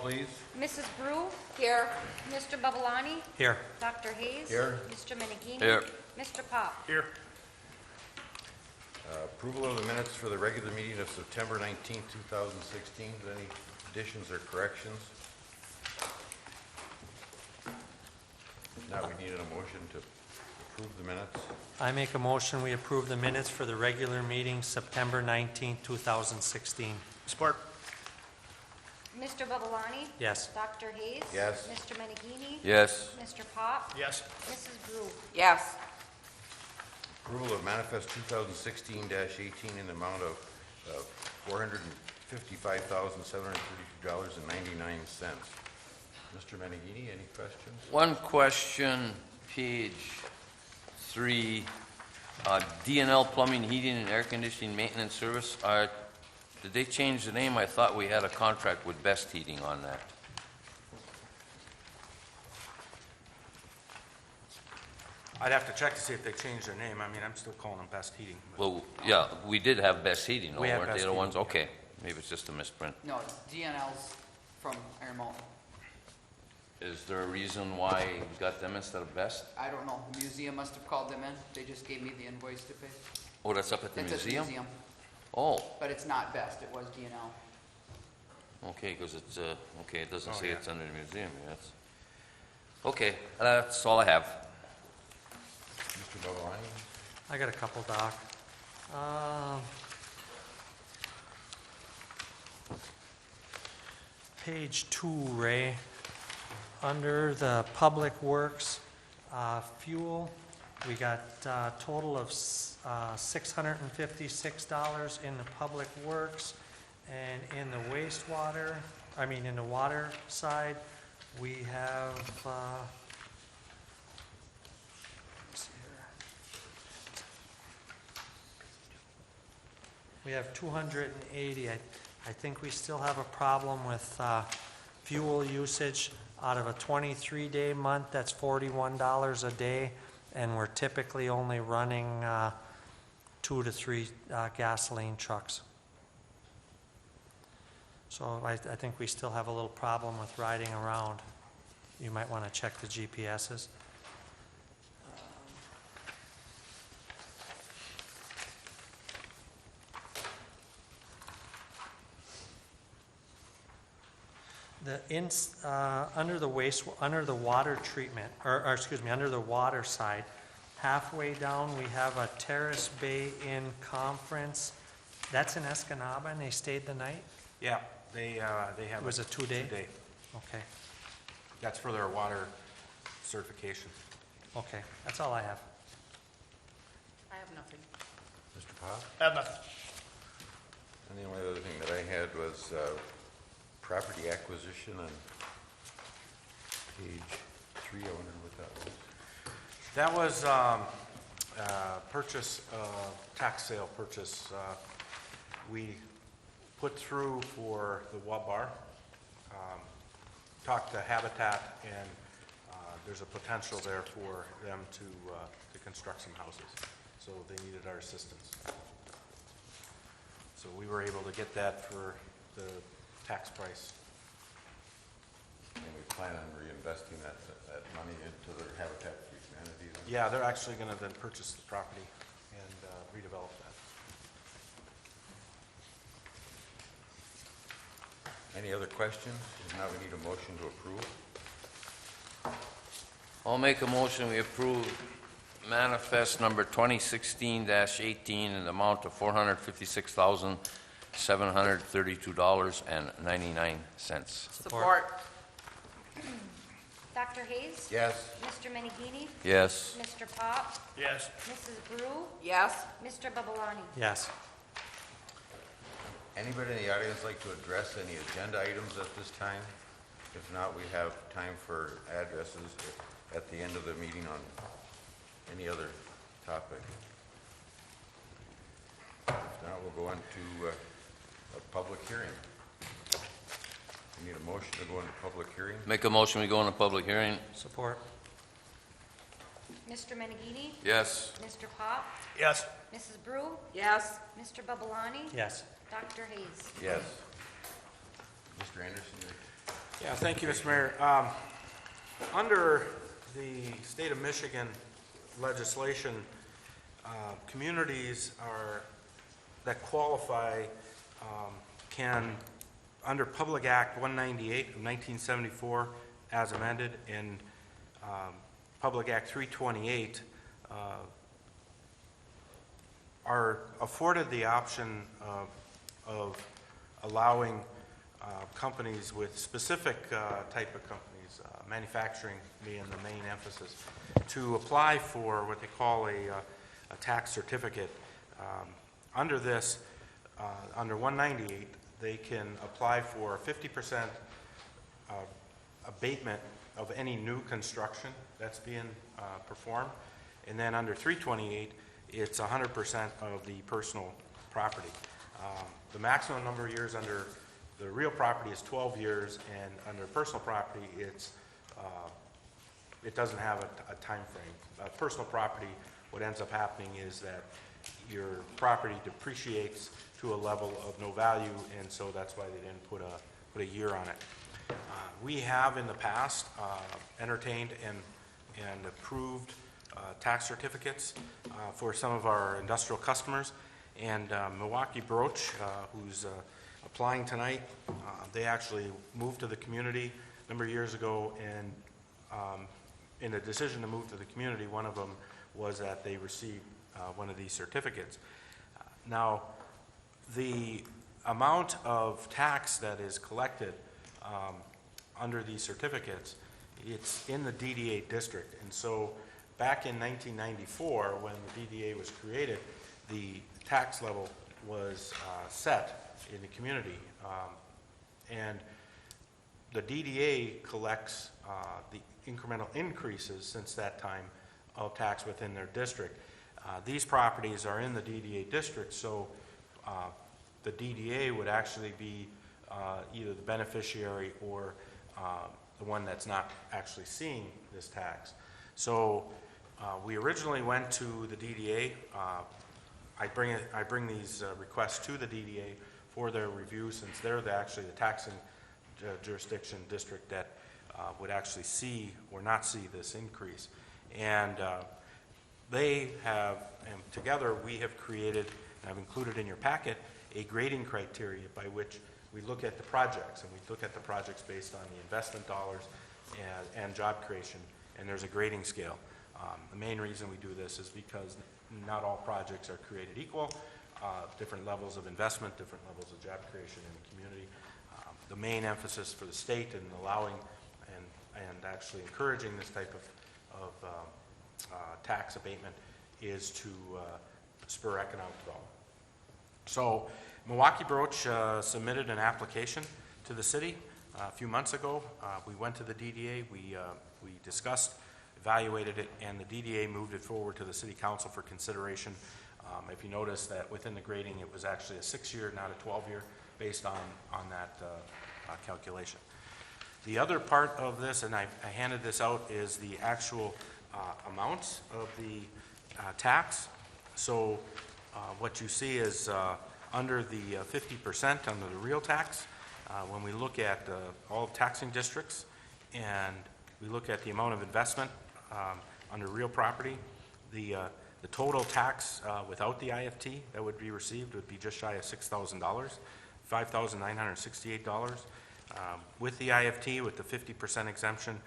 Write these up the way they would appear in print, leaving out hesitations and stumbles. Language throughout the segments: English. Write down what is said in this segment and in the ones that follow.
please. Mrs. Brew? Here. Mr. Babalani? Here. Dr. Hayes? Here. Mr. Menegini? Here. Mr. Pop? Here. Approval of the minutes for the regular meeting of September 19, 2016. Any additions or corrections? Now we need a motion to approve the minutes. I make a motion, we approve the minutes for the regular meeting, September 19, 2016. Support. Mr. Babalani? Yes. Dr. Hayes? Yes. Mr. Menegini? Yes. Mr. Pop? Yes. Mrs. Brew? Yes. Approval of manifest 2016-18 in the amount of $455,732.99. Mr. Menegini, any questions? One question, page 3, D&L Plumbing, Heating, and Air Conditioning Maintenance Service. Did they change the name? I thought we had a contract with Best Heating on that. I'd have to check to see if they changed their name. I mean, I'm still calling them Best Heating. Well, yeah, we did have Best Heating, though, We had weren't they Best the ones? Heating, Okay, maybe it's just a misprint. No, it's DNL's from Iron Mountain. Is there a reason why we got them instead of Best? I don't know. The museum must have called them in. They just gave me the invoice to pay. Oh, that's up at the It's at the museum? museum, Oh, but it's not Best. It was DNL. okay, because it's, okay, it doesn't Oh, say yeah. it's under the museum, yes. Okay, that's all I have. Mr. Babalani? I got a couple, Doc. Page 2, Ray. Under the Public Works, fuel, we got a total of $656 in the Public Works, and in the wastewater, in the water side, we have, let's see here. We have 280. I think we still have a problem with fuel usage. Out of a 23-day month, that's $41 a day, and we're typically only running 2 to 3 gasoline trucks. So I think we still have a little problem with riding around. You might want to check the GPSs. Under the water treatment, or excuse me, under the water side, halfway down, we have a Terrace Bay Inn Conference. That's in Escanaba, and they stayed the night? Yeah, they have. It was a 2-day? 2-day. Okay, That's for their water certification. okay, that's all I have. I have nothing. Mr. Pop? I have nothing. And the only other thing that I had was property acquisition on page 3. I wondered what that was. That was purchase, tax sale purchase. We put through for the WABAR, talked to Habitat, and there's a potential there for them to construct some houses. So they needed our assistance. So we were able to get that for the tax price. And we plan on reinvesting that money into their Habitat for Humanity. then? Yeah, they're actually going to then purchase the property and redevelop that. Any other questions? If not, we need a motion to approve. I'll make a motion, we approve manifest number 2016-18 in the amount of $456,732.99. Support. Dr. Hayes? Yes. Mr. Menegini? Yes. Mr. Pop? Yes. Mrs. Brew? Yes. Mr. Babalani? Yes. Anybody in the audience like to address any agenda items at this time? If not, we have time for addresses at the end of the meeting on any other topic. If not, we'll go on to a public hearing. We need a motion to go into public hearing. Make a motion, we go into public hearing. Support. Mr. Menegini? Yes. Mr. Pop? Yes. Mrs. Brew? Yes. Mr. Babalani? Yes. Dr. Hayes? Yes. Mr. Anderson, Yeah, thank you, Mr. Mayor. Under the state of Michigan legislation, communities that qualify can, under Public Act 198 of 1974 as amended, and Public Act 328, are afforded the option of allowing companies with specific type of companies, manufacturing being the main emphasis, to apply for what they call a tax certificate. Under this, under 198, they can apply for 50% abatement of any new construction that's being performed. And then under 328, it's 100% of the personal property. The maximum number of years under the real property is 12 years, and under personal property, it doesn't have a time frame. Personal property, what ends up happening is that your property depreciates to a level of no value, and so that's why they didn't put a year on it. We have in the past entertained and approved tax certificates for some of our industrial customers, and Milwaukee Broach, who's applying tonight, they actually moved to the community a number of years ago, and in the decision to move to the community, one of them was that they received one of these certificates. Now, the amount of tax that is collected under these certificates, it's in the DDA district, and so back in 1994, when the DDA was created, the tax level was set in the community, and the DDA collects the incremental increases since that time of tax within their district. These properties are in the DDA district, so the DDA would actually be either the beneficiary or the one that's not actually seeing this tax. So we originally went to the DDA. I bring these requests to the DDA for their review, since they're actually the taxing jurisdiction district that would actually see or not see this increase. And they have, and together we have created, and I've included in your packet, a grading criteria by which we look at the projects, and we look at the projects based on the investment dollars and job creation, and there's a grading scale. The main reason we do this is because not all projects are created equal. Different levels of investment, different levels of job creation in the community. The main emphasis for the state in allowing and actually encouraging this type of tax abatement is to spur economic development. So Milwaukee Broach submitted an application to the city a few months ago. We went to the DDA, we discussed, evaluated it, and the DDA moved it forward to the City Council for consideration. If you notice that within the grading, it was actually a 6-year, not a 12-year, based on that calculation. The other part of this, and I handed this out, is the actual amounts of the tax. So what you see is under the 50% under the real tax, when we look at all taxing districts and we look at the amount of investment under real property, the total tax without the IFT that would be received would be just shy of $6,000, $5,968. With the IFT, with the 50% exemption,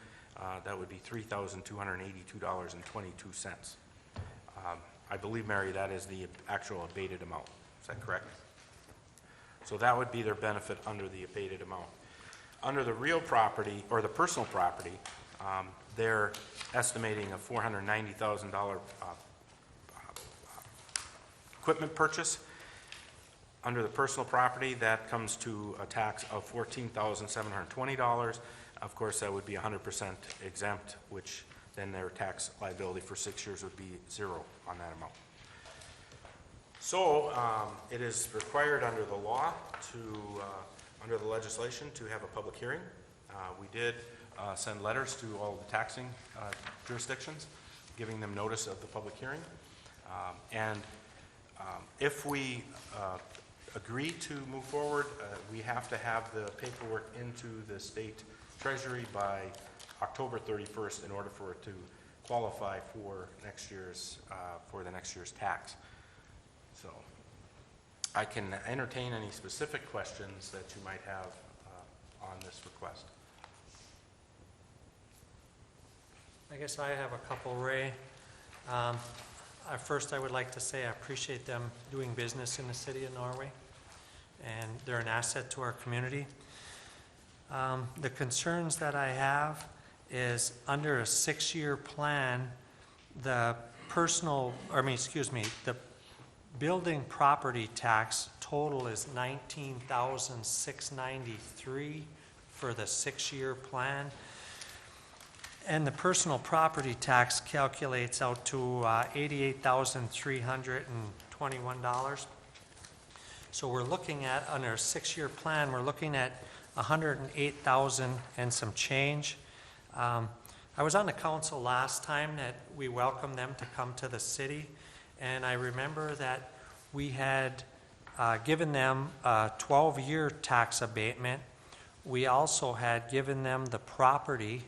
that would be $3,282.22. I believe, Mary, that is the actual abated amount. Is that correct? So that would be their benefit under the abated amount. Under the real property, or the personal property, they're estimating a $490,000 equipment purchase. Under the personal property, that comes to a tax of $14,720. Of course, that would be 100% exempt, which then their tax liability for 6 years would be zero on that amount. So it is required under the law under the legislation to have a public hearing. We did send letters to all the taxing jurisdictions, giving them notice of the public hearing. If we agree to move forward, we have to have the paperwork into the state Treasury by October 31st in order for it to qualify for the next year's tax. So I can entertain any specific questions that you might have on this request. I guess I have a couple, Ray. First, I would like to say I appreciate them doing business in the city of Norway, and they're an asset to our community. The concerns that I have is under a 6-year plan, the building property tax total is $19,693 for the 6-year plan. And the personal property tax calculates out to $88,321. So we're looking at, under a 6-year plan, we're looking at $108,000 and some change. I was on the council last time that we welcomed them to come to the city, and I remember that we had given them a 12-year tax abatement. We also had given them the property.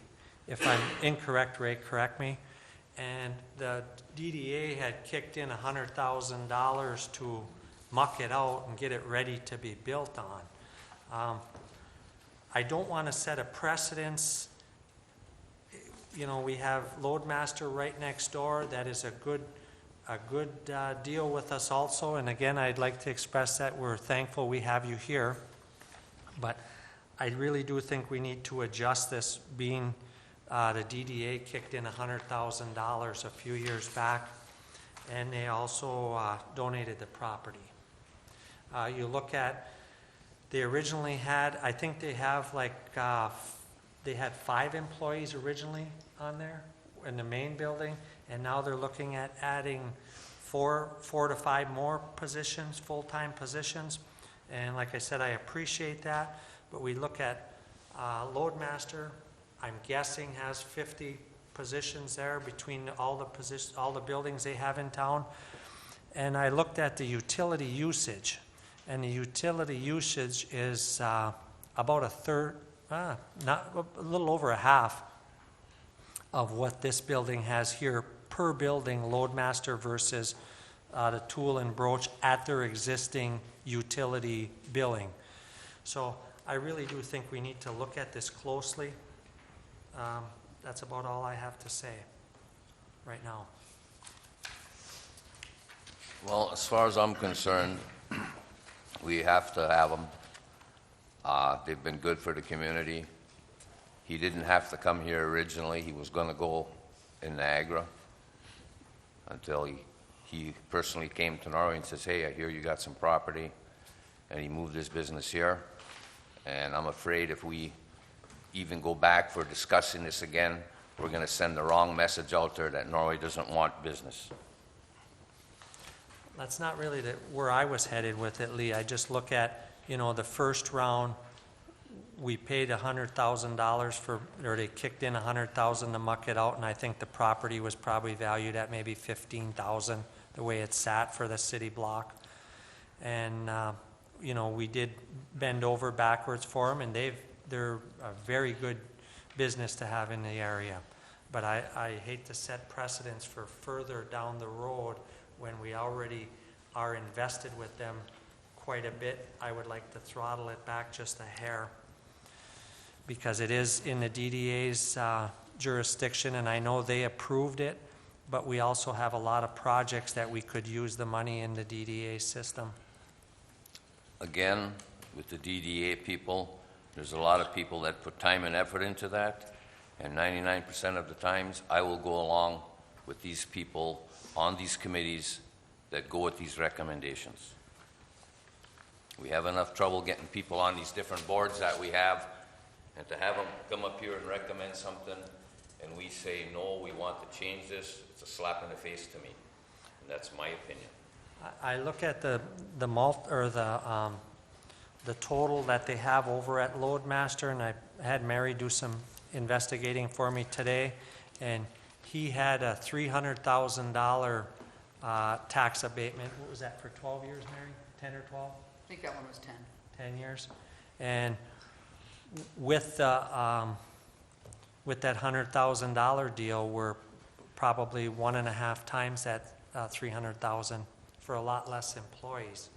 If I'm incorrect, Ray, correct me. And the DDA had kicked in $100,000 to muck it out and get it ready to be built on. I don't want to set a precedence. You know, we have Loadmaster right next door. That is a good deal with us also. And again, I'd like to express that we're thankful we have you here. But I really do think we need to adjust this, being the DDA kicked in $100,000 a few years back, and they also donated the property. You look at, they originally had, I think they have like, they had 5 employees originally on there in the main building, and now they're looking at adding 4 to 5 more positions, full-time positions. And like I said, I appreciate that, but we look at Loadmaster, I'm guessing has 50 positions there between all the buildings they have in town. And I looked at the utility usage, and the utility usage is about a third, not a little over a half of what this building has here per building, Loadmaster versus the Tool and Broach at their existing utility billing. So I really do think we need to look at this closely. That's about all I have to say right now. Well, as far as I'm concerned, we have to have them. They've been good for the community. He didn't have to come here originally. He was going to go in Niagara until he personally came to Norway and says, hey, I hear you got some property. And he moved his business here. And I'm afraid if we even go back for discussing this again, we're going to send the wrong message out there that Norway doesn't want business. That's not really where I was headed with it, Lee. I just look at, the first round, we paid $100,000 or they kicked in $100,000 to muck it out, and I think the property was probably valued at maybe $15,000, the way it sat for the city block. And, we did bend over backwards for them, and they're a very good business to have in the area. But I hate to set precedents for further down the road when we already are invested with them quite a bit. I would like to throttle it back just a hair, because it is in the DDA's jurisdiction, and I know they approved it, but we also have a lot of projects that we could use the money in the DDA system. Again, with the DDA people, there's a lot of people that put time and effort into that, and 99% of the times, I will go along with these people on these committees that go with these recommendations. We have enough trouble getting people on these different boards that we have, and to have them come up here and recommend something, and we say, no, we want to change this, it's a slap in the face to me. And that's my opinion. I look at the total that they have over at Loadmaster, and I had Mary do some investigating for me today, and he had a $300,000 tax abatement. What was that, for 12 years, Mary? 10 or 12? I think that one was 10. 10 years. And with that $100,000 deal, we're probably 1.5 times that 300,000 for a lot less employees.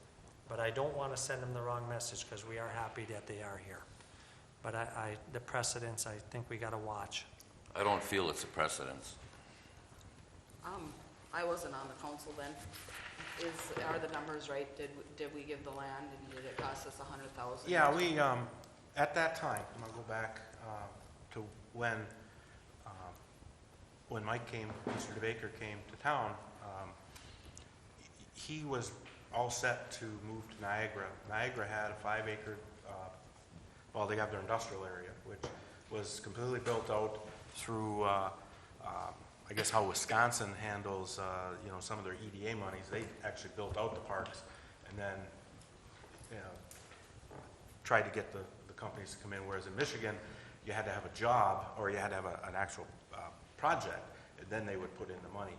But I don't want to send them the wrong message, because we are happy that they are here. But the precedents, I think we got to watch. I don't feel it's a precedence. I wasn't on the council then. Are the numbers right? Did we give the land, and did it cost us $100,000? Yeah, we, at that time, I'm gonna go back to when Mike came, Mr. DeBaker came to town, he was all set to move to Niagara. Niagara had a 5-acre, well, they have their industrial area, which was completely built out through, I guess how Wisconsin handles, you know, some of their EDA monies. They actually built out the parks and then, you know, tried to get the companies to come in, whereas in Michigan, you had to have a job or you had to have an actual project, and then they would put in the money.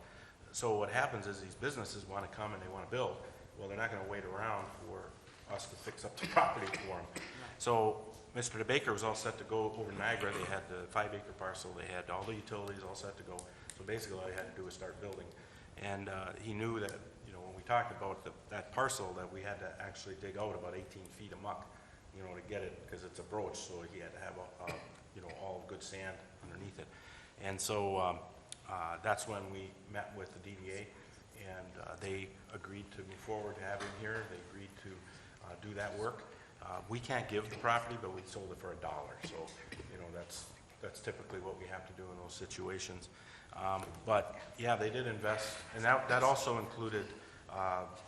So what happens is these businesses want to come and they want to build. Well, they're not going to wait around for us to fix up the property for them. So Mr. DeBaker was all set to go over to Niagara. They had the 5-acre parcel. They had all the utilities all set to go. So basically, all they had to do was start building. And he knew that, you know, when we talked about that parcel, that we had to actually dig out about 18 feet of muck, you know, to get it, because it's a broach. So he had to have, you know, all good sand underneath it. And so that's when we met with the DDA, and they agreed to move forward to have him here. They agreed to do that work. We can't give the property, but we sold it for $1. So, you know, that's typically what we have to do in those situations. But yeah, they did invest, and that also included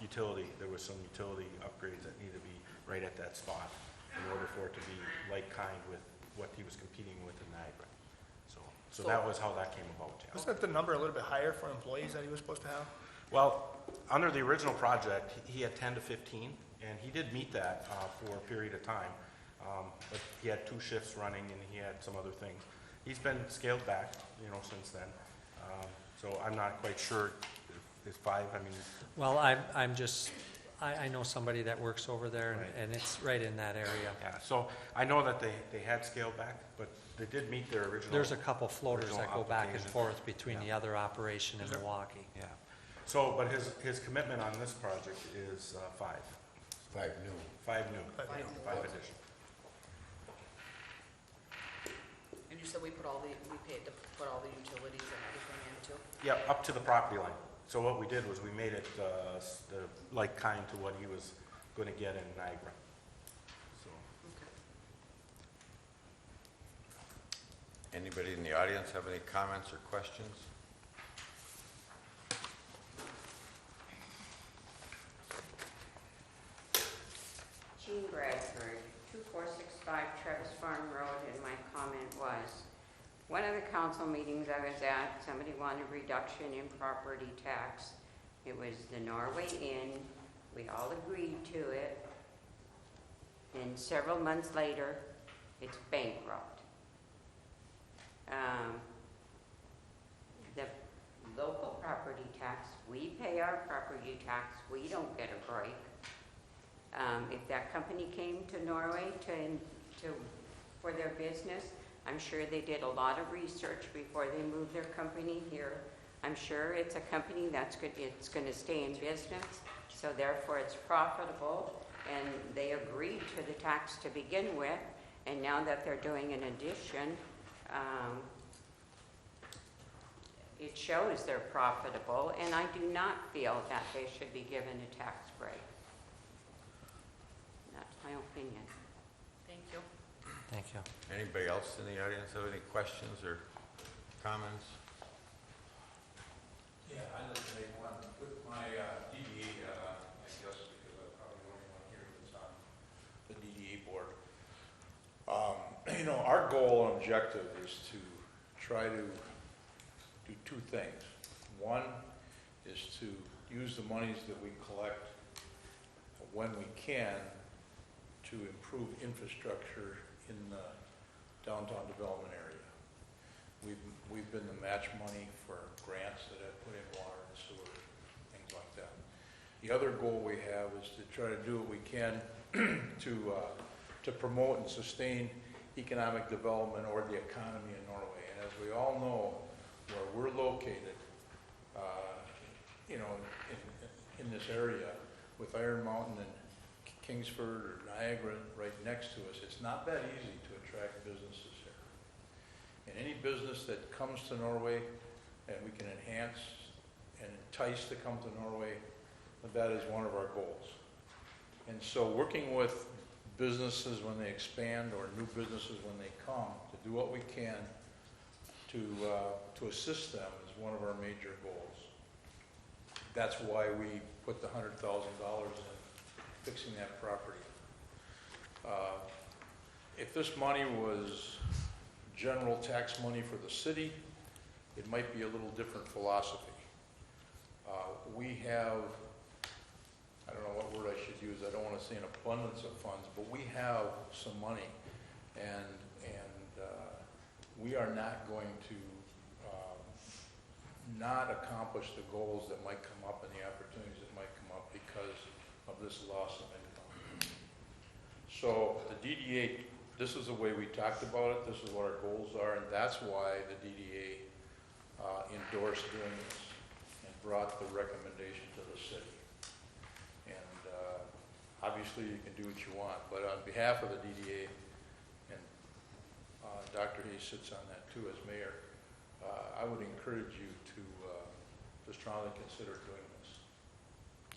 utility. There was some utility upgrades that needed to be right at that spot in order for it to be like kind with what he was competing with in Niagara. So that was how that came about. Yeah. Wasn't the number a little bit higher for employees that he was supposed to have? Well, under the original project, he had 10 to 15, and he did meet that for a period of time. But he had 2 shifts running, and he had some other things. He's been scaled back, you know, since then. So I'm not quite sure if 5, I mean... Well, I know somebody that works over there, Right. and it's right in that area. Yeah, so I know that they had scaled back, but they did meet their original... There's a couple floaters original that go back and application. forth between Yeah. the other operation in Milwaukee. Yeah. So, but his commitment on this project is 5. 5 new. 5 new. Five new. 5 addition. And you said we paid to put all the utilities and everything in too? Yeah, up to the property line. So what we did was we made it like kind to what he was going to get in Niagara. So, Anybody in the audience have any comments or questions? Jean Bradford, 2465 Travis Farm Road, and my comment was, one of the council meetings I was at, somebody wanted reduction in property tax. It was the Norway Inn. We all agreed to it. And several months later, it's bankrupt. The local property tax, we pay our property tax. We don't get a break. If that company came to Norway for their business, I'm sure they did a lot of research before they moved their company here. I'm sure it's a company it's going to stay in business, so therefore it's profitable, and they agreed to the tax to begin with, and now that they're doing an addition, it shows they're profitable, and I do not feel that they should be given a tax break. That's my opinion. Thank you. Thank you. Anybody else in the audience have any questions or comments? Yeah, I'd like to make one with my DDA, I guess, because I'm probably the only one here that's on the DDA board. You know, our goal and objective is to try to do 2 things. One is to use the monies that we collect when we can to improve infrastructure in the downtown development area. We've been the match money for grants that have put in water and sewer, things like that. The other goal we have is to try to do what we can to promote and sustain economic development or the economy in Norway. And as we all know, where we're located, you know, in this area with Iron Mountain and Kingsford or Niagara right next to us, it's not that easy to attract businesses here. And any business that comes to Norway and we can enhance and entice to come to Norway, that is one of our goals. And so working with businesses when they expand or new businesses when they come, to do what we can to assist them is one of our major goals. That's why we put the $100,000 in fixing that property. If this money was general tax money for the city, it might be a little different philosophy. We have, I don't know what word I should use, I don't want to say an abundance of funds, but we have some money, and we are not going to not accomplish the goals that might come up and the opportunities that might come up because of this loss of income. So the DDA, this is the way we talked about it, this is what our goals are, and that's why the DDA endorsed doing this and brought the recommendation to the city. And obviously you can do what you want, but on behalf of the DDA, and Dr. Hayes sits on that too as mayor, I would encourage you to strongly consider doing this.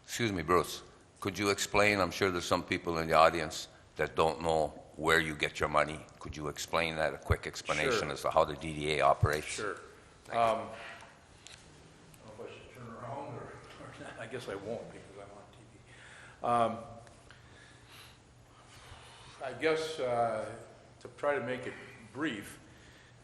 Excuse me, Bruce. Could you explain, I'm sure there's some people in the audience that don't know where you get your money. Could you explain that, a quick explanation Sure. as to how the DDA operates? Sure. I don't know if I should turn around or not. I guess I won't because I'm on TV. I guess to try to make it brief,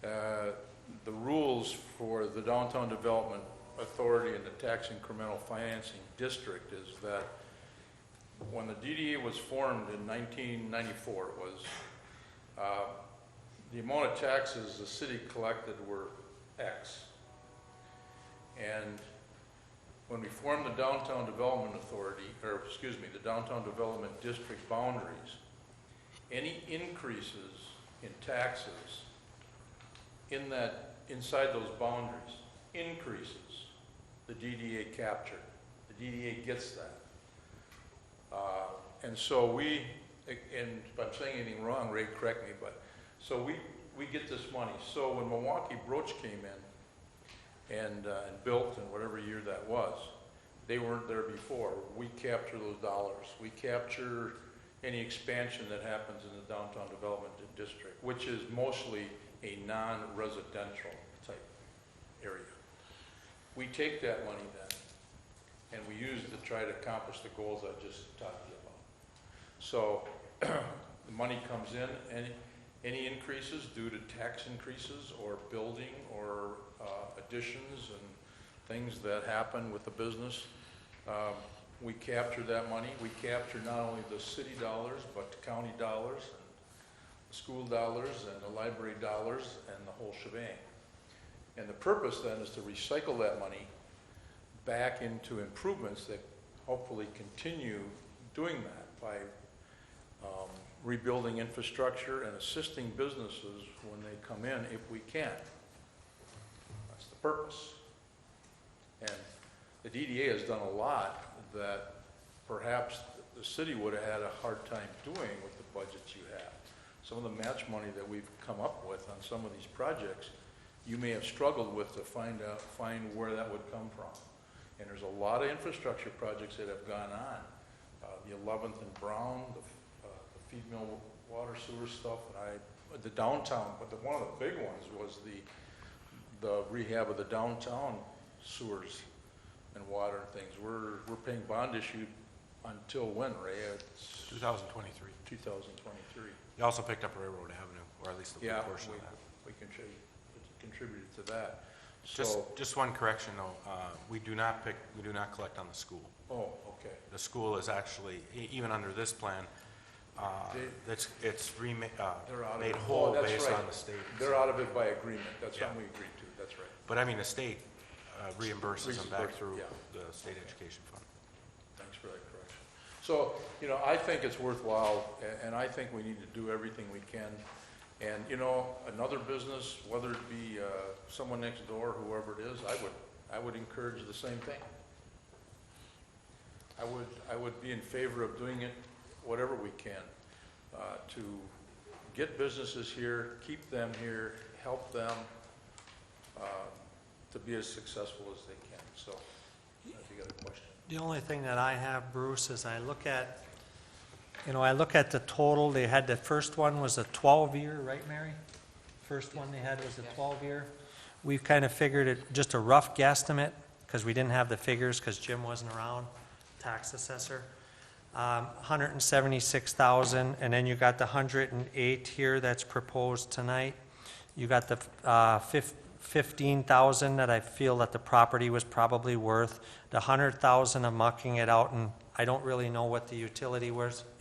the rules for the Downtown Development Authority and the Tax Incremental Financing District is that when the DDA was formed in 1994, it was the amount of taxes the city collected were X. And when we formed the Downtown Development Authority, or excuse me, the Downtown Development District boundaries, any increases in taxes inside those boundaries increases the DDA captured. The DDA gets that. And so we, and if I'm saying anything wrong, Ray, correct me, but so we get this money. So when Milwaukee Broach came in and built in whatever year that was, they weren't there before. We capture those dollars. We capture any expansion that happens in the Downtown Development District, which is mostly a non-residential type area. We take that money then, and we use it to try to accomplish the goals I just talked to you about. So the money comes in, and any increases due to tax increases or building or additions and things that happen with the business, we capture that money. We capture not only the city dollars, but the county dollars, and the school dollars, and the library dollars, and the whole shebang. And the purpose then is to recycle that money back into improvements that hopefully continue doing that by rebuilding infrastructure and assisting businesses when they come in if we can. That's the purpose. And the DDA has done a lot that perhaps the city would have had a hard time doing with the budgets you have. Some of the match money that we've come up with on some of these projects, you may have struggled with to find where that would come from. And there's a lot of infrastructure projects that have gone on. The 11th and Brown, the feed mill water sewer stuff, and the downtown, but one of the big ones was the rehab of the downtown sewers and water and things. We're paying bond issue until when, Ray? It's 2023. 2023. You also picked up Railroad Avenue, or at least a big portion of that. We contributed to that. So, Just one correction though, we do not collect on the school. oh, okay. The school is actually, even under this plan, it's They're out of made it. whole Oh, that's based right. on the state. They're out of it by agreement. That's Yeah. something we agreed to. That's right. But I mean, the state reimburses them back through Yeah. the state education fund. Thanks for that correction. So, I think it's worthwhile, and I think we need to do everything we can And, you know, another business, whether it be someone next door, whoever it is, I would encourage the same thing. I would be in favor of doing it whatever we can to get businesses here, keep them here, help them to be as successful as they can. So, if you got a question. The only thing that I have, Bruce, is I look at the total. They had, the first one was a 12-year, right, Mary? First one they had was a 12-year. We've kind of figured it, just a rough guesstimate, because we didn't have the figures, because Jim wasn't around, tax assessor. 176,000, and then you got the 108 here that's proposed tonight. You got the 15,000 that I feel that the property was probably worth. The 100,000 of mucking it out, and I don't really know what the utility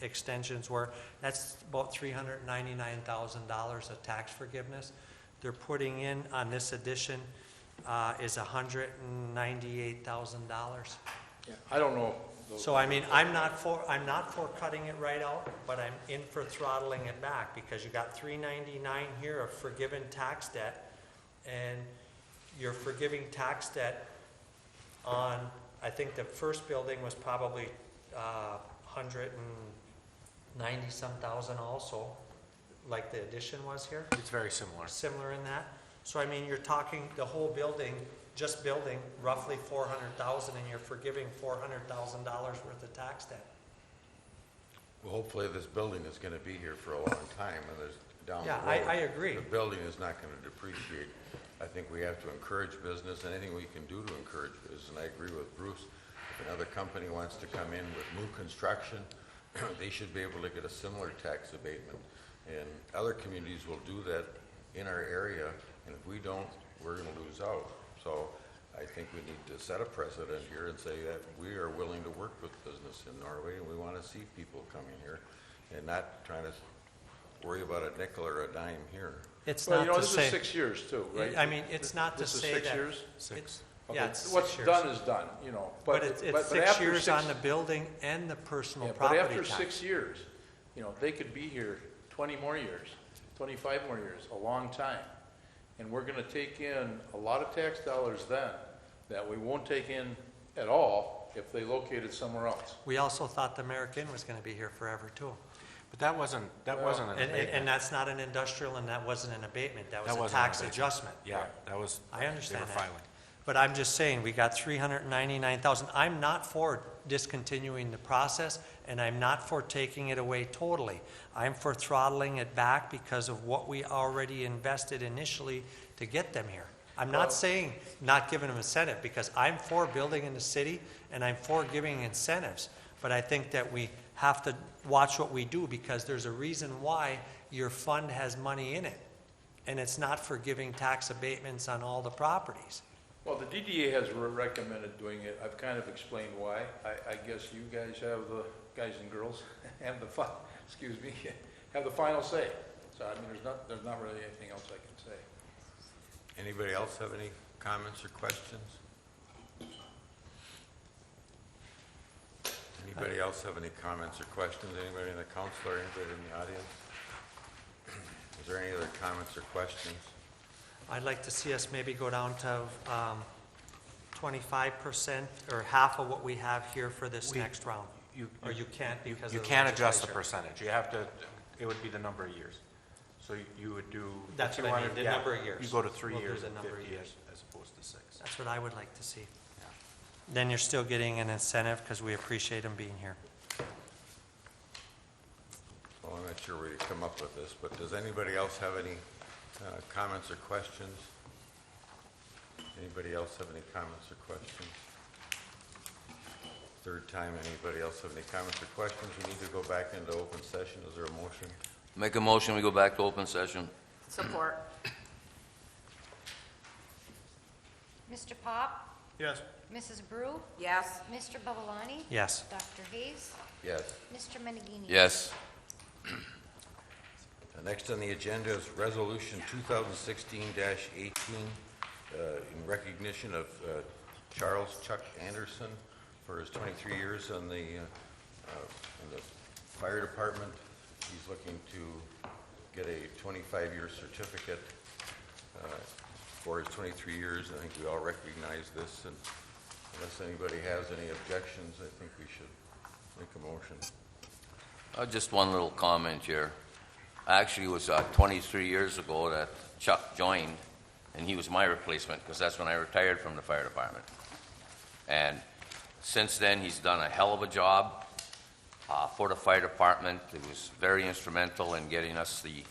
extensions were. That's about $399,000 of tax forgiveness. They're putting in on this addition is $198,000. Yeah, I don't know. So I mean, I'm not for cutting it right out, but I'm in for throttling it back, because you got $399 here of forgiven tax debt, and you're forgiving tax debt on, I think the first building was probably 190-some thousand also, like the addition was here. It's very similar. Similar in that. So I mean, you're talking the whole building, just building, roughly 400,000, and you're forgiving $400,000 worth of tax debt. Well, hopefully this building is going to be here for a long time, and there's down the Yeah, road. I agree. The building is not going to depreciate. I think we have to encourage business, anything we can do to encourage business, and I agree with Bruce. If another company wants to come in with new construction, they should be able to get a similar tax abatement. And other communities will do that in our area, and if we don't, we're going to lose out. So I think we need to set a precedent here and say that we are willing to work with business in Norway, and we want to see people coming here and not trying to worry about a nickel or a dime here. It's Well, not you know, to this say. is 6 years too, right? I mean, it's not to This is say 6 that. years? It's- Okay. Yeah, it's What's 6 years. done is done, you know. But it's but 6 after years 6 on the building and the personal Yeah, but property after tax. 6 years, you know, they could be here 20 more years, 25 more years, a long time. And we're gonna take in a lot of tax dollars then that we won't take in at all if they located somewhere else. We also thought the American was going to be here forever too. But that wasn't an abatement. And that's not an industrial, and that wasn't an abatement. That was That a wasn't an tax abatement. adjustment. Yeah, that was. I understand They were that. filing. But I'm just saying, we got 399,000. I'm not for discontinuing the process, and I'm not for taking it away totally. I'm for throttling it back because of what we already invested initially to get them here. I'm not saying not giving them incentive, because I'm for building in the city, and I'm for giving incentives. But I think that we have to watch what we do, because there's a reason why your fund has money in it. And it's not for giving tax abatements on all the properties. Well, the DDA has recommended doing it. I've kind of explained why. I guess you guys have the, guys and girls, have the, have the final say. So, I mean, there's not really anything else I can say. Anybody else have any comments or questions? Anybody else have any comments or questions? Anybody in the council or anybody in the audience? Is there any other comments or questions? I'd like to see us maybe go down to 25% or half of what we have here for this next round. Or you can't because You of the can't adjust the legislature. percentage. You have to, it would be the number of years. So you would do. That's if what you I mean, wanted- the yeah, number of years. You go to 3 We'll do years the and number of 50 years. as opposed to 6. That's what I would like to see. Then you're still getting an incentive because we appreciate them being here. Well, I'm not sure where you come up with this, but does anybody else have any comments or questions? Anybody else have any comments or questions? Third time, anybody else have any comments or questions? We need to go back into open session. Is there a motion? Make a motion, we go back to open session. Support. Mr. Pop? Yes. Mrs. Brew? Yes. Mr. Babalani? Yes. Dr. Hayes? Yes. Mr. Menegini? Yes. Next on the agenda is Resolution 2016-18 in recognition of Charles Chuck Anderson for his 23 years in the fire department. He's looking to get a 25-year certificate for his 23 years. I think we all recognize this, and unless anybody has any objections, I think we should make a motion. Just one little comment here. Actually, it was 23 years ago that Chuck joined, and he was my replacement because that's when I retired from the fire department. And since then, he's done a hell of a job for the fire department. He was very instrumental in getting us the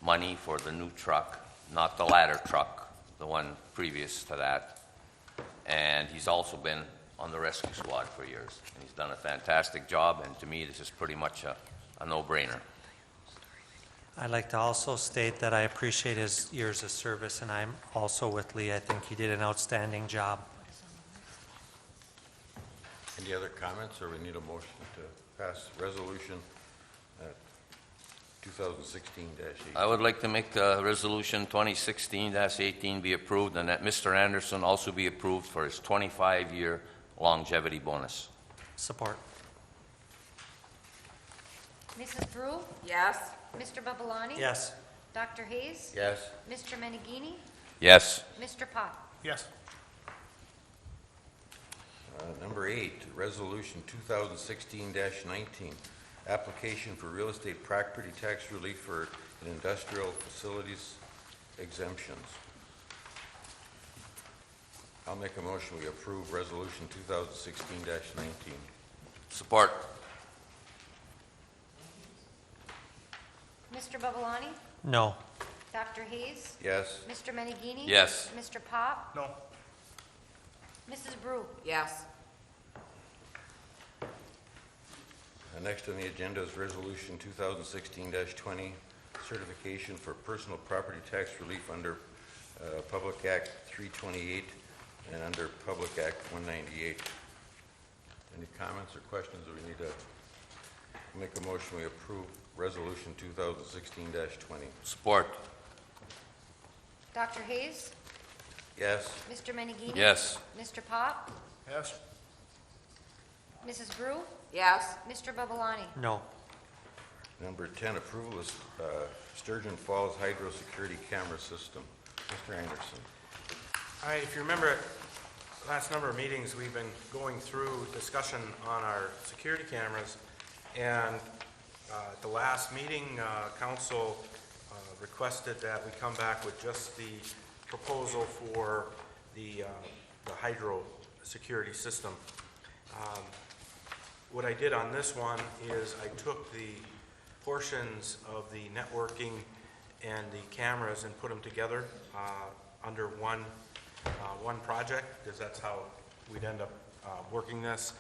money for the new truck, not the ladder truck, the one previous to that. And he's also been on the rescue squad for years. And he's done a fantastic job, and to me, this is pretty much a no-brainer. I'd like to also state that I appreciate his years of service, and I'm also with Lee. I think he did an outstanding job. Any other comments, or we need a motion to pass resolution 2016-8? I would like to make Resolution 2016-18 be approved, and that Mr. Anderson also be approved for his 25-year longevity bonus. Support. Mrs. Brew, Yes. Mr. Babalani? Yes. Dr. Hayes? Yes. Mr. Menegini? Yes. Mr. Pop? Yes. Number 8, Resolution 2016-19, application for real estate property tax relief for an industrial facilities exemptions. I'll make a motion we approve Resolution 2016-19. Support. Mr. Babalani? No. Dr. Hayes? Yes. Mr. Menegini? Yes. Mr. Pop? No. Mrs. Brew? Yes. Next on the agenda is Resolution 2016-20, certification for personal property tax relief under Public Act 328 and under Public Act 198. Any comments or questions, or we need to make a motion we approve Resolution 2016-20? Support. Dr. Hayes? Yes. Mr. Menegini? Yes. Mr. Pop? Yes. Mrs. Brew? Yes. Mr. Babalani? No. Number 10, approval of Sturgeon Falls Hydro Security Camera System. Mr. Anderson. All right, if you remember, last number of meetings, we've been going through discussion on our security cameras, and at the last meeting, council requested that we come back with just the proposal for the hydro security system. What I did on this one is I took the portions of the networking and the cameras and put them together under one project, because that's how we'd end up working this.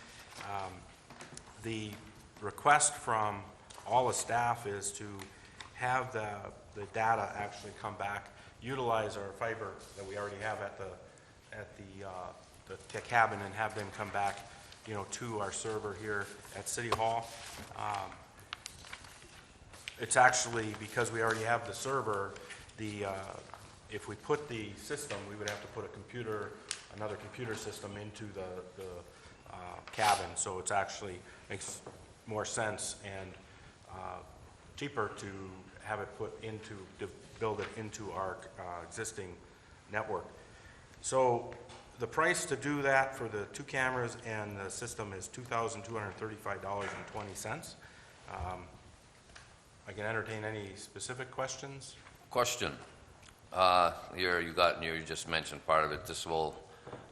The request from all the staff is to have the data actually come back, utilize our fiber that we already have at the cabin, and have them come back, to our server here at City Hall. It's actually, because we already have the server, if we put the system, we would have to put another computer system into the cabin. So it's actually makes more sense and cheaper to have it to build it into our existing network. So the price to do that for the 2 cameras and the system is $2,235.20. I can entertain any specific questions. Question. You just mentioned part of it. This will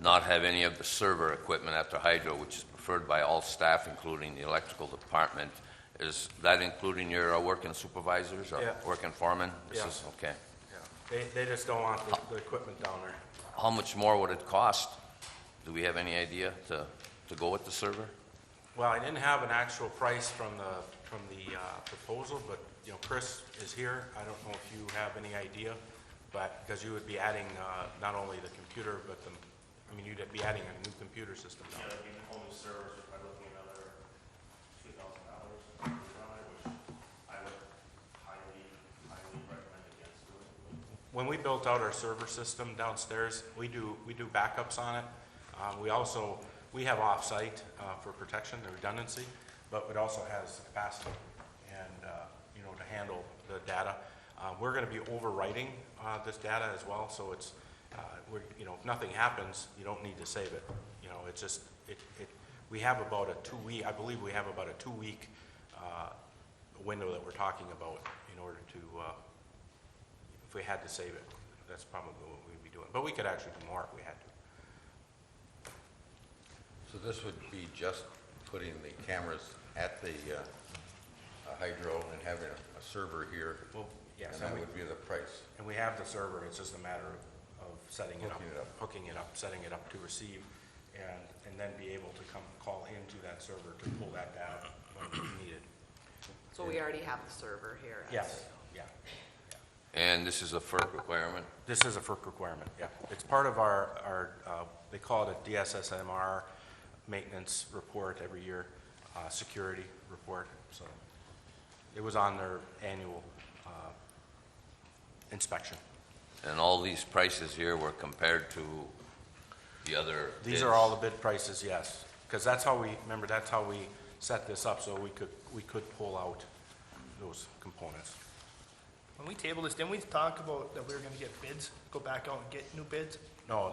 not have any of the server equipment after hydro, which is preferred by all staff, including the electrical department. Is that including your working supervisors or Yeah. working foremen? This Yeah. is okay. Yeah. They just don't want the equipment down there. How much more would it cost? Do we have any idea to go with the server? Well, I didn't have an actual price from the proposal, but, Chris is here. I don't know if you have any idea, but, because you would be adding, not only the computer, but you'd be adding a new computer system down there. Yeah, the only servers are probably looking at another $2,000, which I would highly recommend against doing. When we built out our server system downstairs, we do backups on it. We have off-site for protection and redundancy, but it also has capacity and, to handle the data. We're going to be overwriting this data as well, so it's, if nothing happens, you don't need to save it. It's just, we have about a 2 week, I believe we have about a 2 week window that we're talking about in order to, if we had to save it, that's probably what we'd be doing. But we could actually do more if we had to. So this would be just putting the cameras at the hydro and having a server here, Well, yes, and that would be the price. And we have the server, it's just a matter of setting it up, Hooking it up. hooking it up, setting it up to receive, and then be able to come call into that server to pull that data when needed. So we already have the server here. Yes, yeah. And this is a FERC requirement? This is a FERC requirement, yeah. It's part of our they call it a DSSMR maintenance report every year, security report, so it was on their annual inspection. And all these prices here were compared to the other These bids? are all the bid prices, yes, because that's how we set this up, so we could pull out those components. When we tabled this, didn't we talk about that we were gonna get bids, go back out and get new bids? No,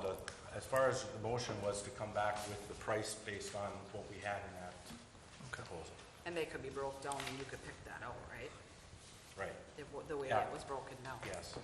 as far as the motion was to come back with the price based on what we had in that proposal. And they could be broke down and you could pick that out, right? Right, The way Yeah. it was broken down. yes.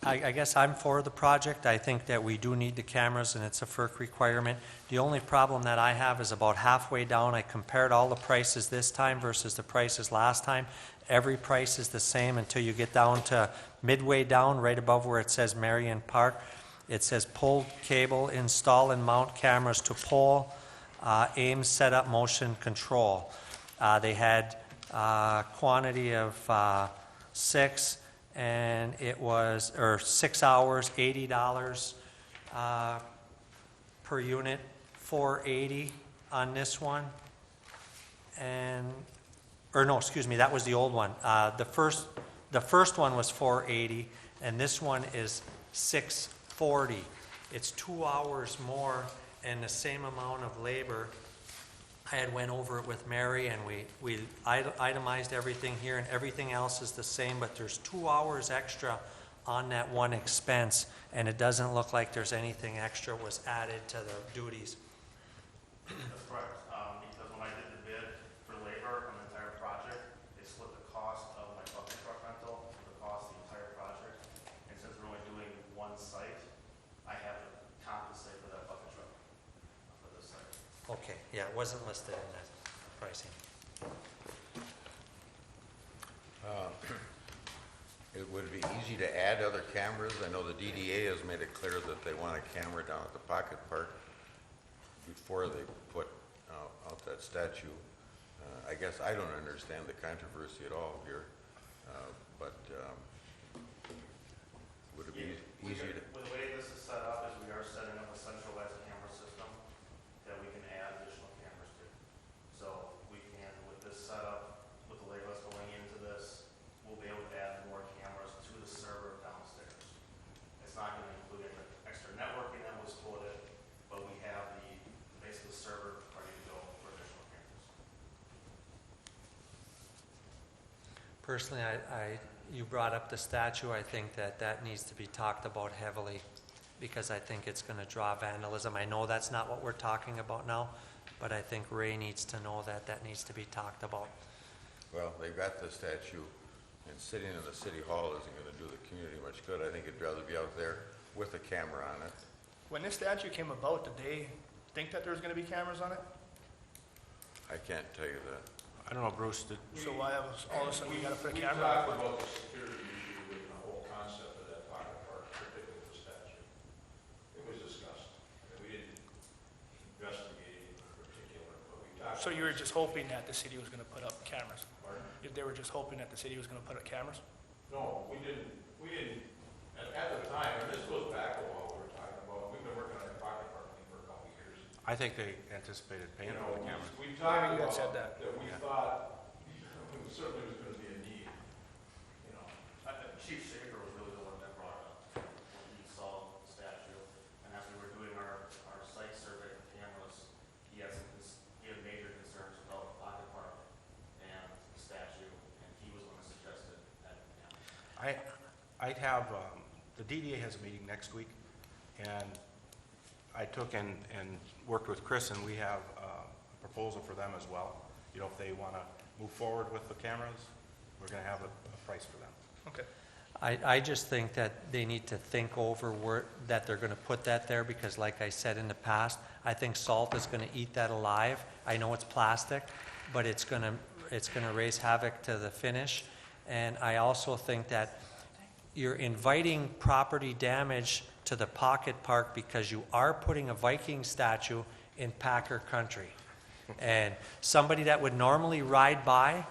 I guess I'm for the project. I think that we do need the cameras, and it's a FERC requirement. The only problem that I have is about halfway down, I compared all the prices this time versus the prices last time. Every price is the same until you get down to midway down, right above where it says Marion Park. It says pull cable, install and mount cameras to pole, aim, setup, motion, control. They had quantity of 6, and it was, or 6 hours, $80 per unit, $480 on this one. And, or no, excuse me, that was the old one. The first one was $480, and this one is $640. It's 2 hours more and the same amount of labor. I had went over it with Mary, and we itemized everything here, and everything else is the same, but there's 2 hours extra on that one expense, and it doesn't look like there's anything extra was added to the duties. That's correct, because when I did the bid for labor on the entire project, they split the cost of my bucket truck rental with the cost of the entire project. And since we're only doing one site, I have to compensate for that bucket truck for this site. Okay, yeah, it wasn't listed in that pricing. It would be easy to add other cameras. I know the DDA has made it clear that they want a camera down at the Pocket Park before they put out that statue. I guess I don't understand the controversy at all here, but would it be easy to... With the way this is set up is we are setting up a centralized camera system that we can add additional cameras to. So we can, with this setup, with the labels going into this, we'll be able to add more cameras to the server downstairs. It's not going to include any extra networking that was quoted, but we have basically the server ready to go for additional cameras. Personally, you brought up the statue. I think that needs to be talked about heavily, because I think it's going to draw vandalism. I know that's not what we're talking about now, but I think Ray needs to know that needs to be talked about. Well, they've got the statue, and sitting in the city hall isn't going to do the community much good. I think it'd rather be out there with a camera on it. When this statue came about, did they think that there was gonna be cameras on it? I can't tell you that. I don't know, Bruce, So why all of a sudden we gotta put a We camera talked on it? about the security issue and the whole concept of that pocket park, particularly the statue. It was discussed, and we didn't investigate it in particular, but we talked. So you were just hoping that the city was gonna put up cameras? Pardon? If they were just hoping that the city was gonna put up cameras? No, we didn't, at the time, and this goes back a while, we were talking about, we've been working on that pocket park thing for a couple of years. I think they anticipated paying for the cameras. We talked Maybe you had about said that. we thought, certainly was gonna be a need, you know. Chief Schaefer was really the one that brought it up when he saw the statue. And as we were doing our site survey for cameras, he had major concerns about the pocket park and the statue, and he was going to have, the DDA has a meeting next week, and I took and worked with Chris, and we have a proposal for them as well. You know, if they want to move forward with the cameras, we're going to have a price for them. Okay. I just think that they need to think over where, that they're gonna put that there, because like I said in the past, I think salt is gonna eat that alive. I know it's plastic, but it's gonna raise havoc to the finish. And I also think that you're inviting property damage to the pocket park because you are putting a Viking statue in Packer country. And somebody that would normally ride by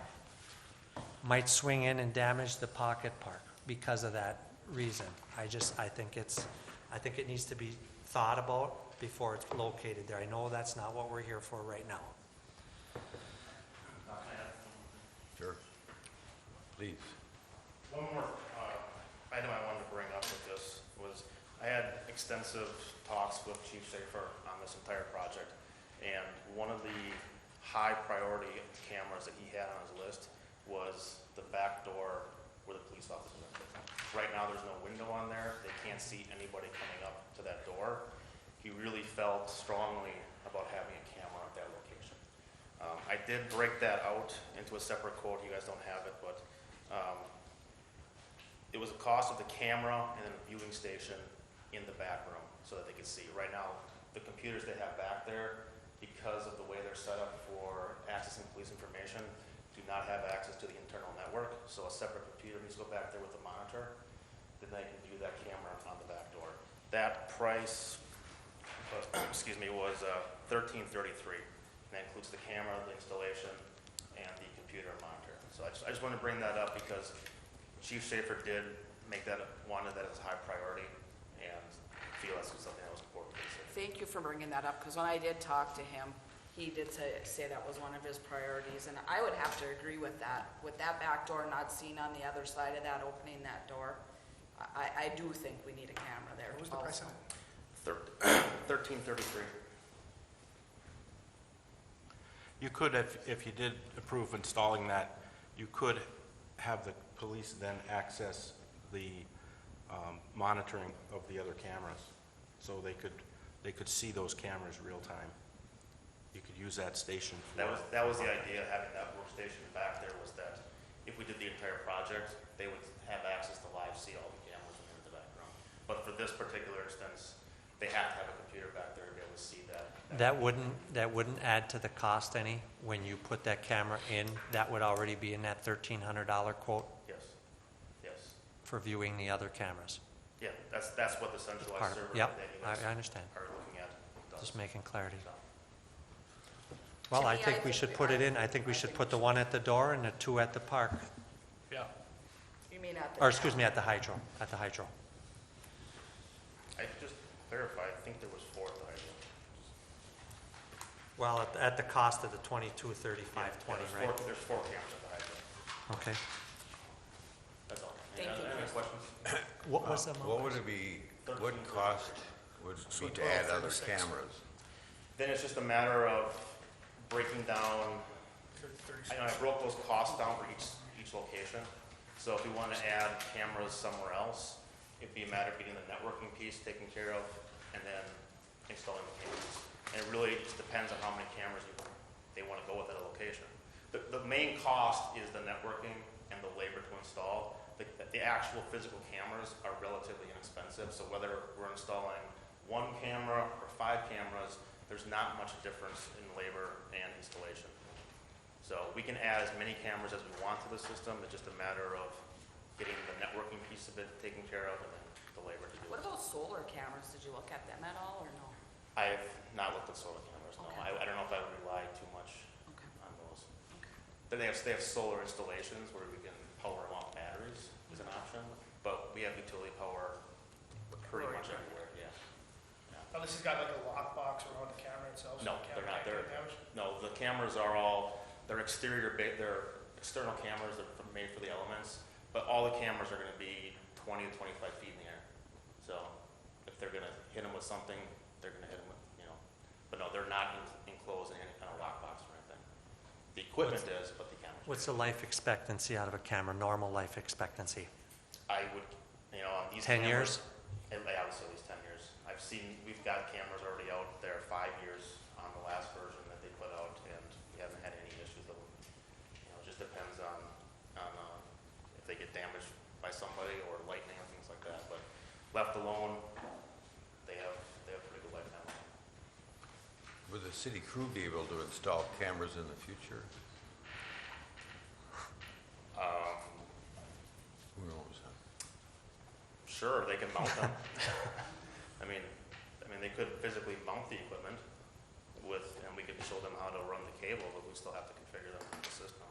might swing in and damage the pocket park because of that reason. I think it needs to be thought about before it's located there. I know that's not what we're here for right now. Sure. Please. One more item I wanted to bring up with this was I had extensive talks with Chief Schaefer on this entire project, and one of the high priority cameras that he had on his list was the back door where the police officers are. Right now, there's no window on there. They can't see anybody coming up to that door. He really felt strongly about having a camera at that location. I did break that out into a separate quote. You guys don't have it, but it was a cost of the camera and then a viewing station in the back room so that they could see. Right now, the computers they have back there, because of the way they're set up for accessing police information, do not have access to the internal network. So a separate computer needs to go back there with a monitor. Then they can view that camera on the back door. That price, was $1333. And that includes the camera, the installation, and the computer monitor. So I just want to bring that up because Chief Schaefer did wanted that as a high priority, and feel that's something that was important to consider. Thank you for bringing that up, because when I did talk to him, he did say that was one of his priorities, and I would have to agree with that. With that back door not seen on the other side of that, opening that door, I do think we need a camera there. What was the price also. on it? $1333. You could, if you did approve installing that, you could have the police then access the monitoring of the other cameras, so they could see those cameras real time. You could use that station for... That was the idea, having that workstation back there, was that if we did the entire project, they would have access to live see all the cameras in the background. But for this particular instance, they have to have a computer back there to be able to see that. That wouldn't add to the cost any when you put that camera in. That would already be in that $1,300 quote Yes. for viewing the other cameras. Yeah, that's what the centralized server Yep, that you guys I understand. are looking at does. Just making clarity. So, Well, To I me, think we should put it in. I think we should put the one at the door and the two at the park. Yeah. You mean at the... Or excuse me, at the hydro. I just clarify, I think there was 4 at the hydro. Well, at the cost of the $22,3520, Yeah, right? there's 4 cameras at the hydro. Okay. That's all. Thank you, Any Chris. questions? What was the amount? What would it be, what cost would be to add other 12.36. cameras? Then it's just a matter of breaking down, I broke those costs down for each location. So if we want to add cameras somewhere else, it'd be a matter of getting the networking piece taken care of and then installing the cameras. And it really just depends on how many cameras they want to go with at a location. The main cost is the networking and the labor to install. The actual physical cameras are relatively inexpensive, so whether we're installing 1 camera or 5 cameras, there's not much difference in labor and installation. So we can add as many cameras as we want to the system. It's just a matter of getting the networking piece of it taken care of and then the labor to do it. What about solar cameras? Did you look at them at all, or no? I've not looked at solar cameras, no. Okay. I don't know if I would rely too much Okay. on those. They have solar installations where we can power them off batteries is an option, but we have utility power pretty much everywhere, yeah. Now, this has got like a lockbox around the camera itself? so No, the they're camera not. can't get damaged? No, the cameras are they're external cameras that are made for the elements, but all the cameras are gonna be 20 to 25 feet in the air. So if they're gonna hit them with something, they're gonna hit them with, but no, they're not enclosed in any kind of lockbox or anything. The equipment is, but the cameras. What's the life expectancy out of a camera, normal life expectancy? I would, These 10 cameras- years? I would say at least 10 years. We've got cameras already out there 5 years on the last version that they put out, and we haven't had any issues with them. It just depends on if they get damaged by somebody or lightning or things like that. But left alone, they have pretty good lifetime. Would the city crew be able to install cameras in the future? Who knows? Huh? Sure, they can mount them. I mean, they could physically mount the equipment and we could show them how to run the cable, but we still have to configure them in the system.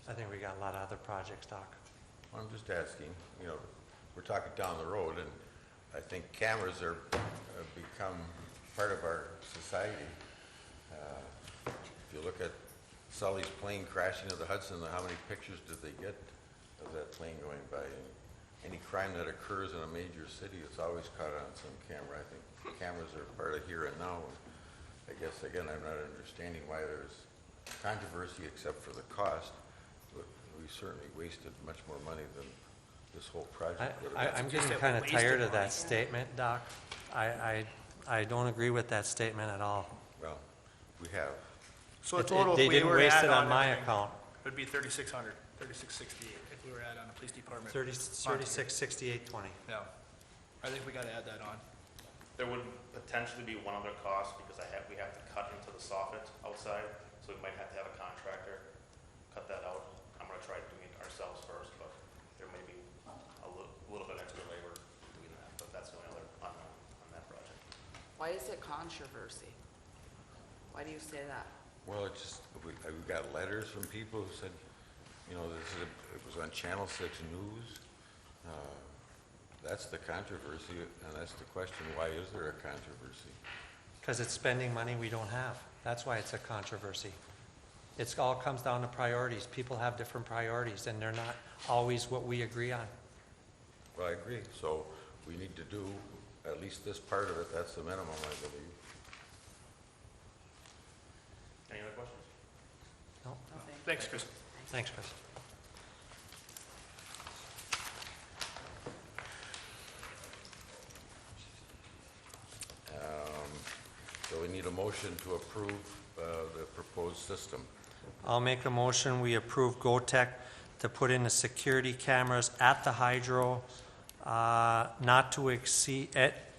I think we got a lot of other projects, Doc. Well, I'm just asking, we're talking down the road, and I think cameras have become part of our society. If you look at Sully's plane crashing into the Hudson, how many pictures did they get of that plane going by? And any crime that occurs in a major city, it's always caught on some camera. I think cameras are part of here and now. I guess, again, I'm not understanding why there's controversy except for the cost. But we certainly wasted much more money than this whole project would have. I'm getting Just kind of wasted tired of money. that statement, Doc. I don't agree with that statement at all. Well, we have. So a It- total, they if we didn't were to waste add it on my everything, account. it would be 3,600, 3,668 if we were to add on the police department. 36, 68, 20. Yeah. I think we gotta add that on. There would potentially be one other cost because we have to cut into the soffit outside, so we might have to have a contractor cut that out. I'm gonna try doing it ourselves first, but there may be a little bit extra labor doing that, but that's the only other unknown on that project. Why is it controversy? Why do you say that? Well, it's just, we got letters from people who said, it was on Channel 6 News. That's the controversy, and that's the question, why is there a controversy? Because it's spending money we don't have. That's why it's a controversy. It all comes down to priorities. People have different priorities, and they're not always what we agree on. Well, I agree, so we need to do at least this part of it, that's the minimum, I believe. Any other questions? No? No, thank you. Thanks, Chris. Thanks, Chris. So we need a motion to approve the proposed system. I'll make a motion, we approve GoTech to put in the security cameras at the hydro, not to exceed,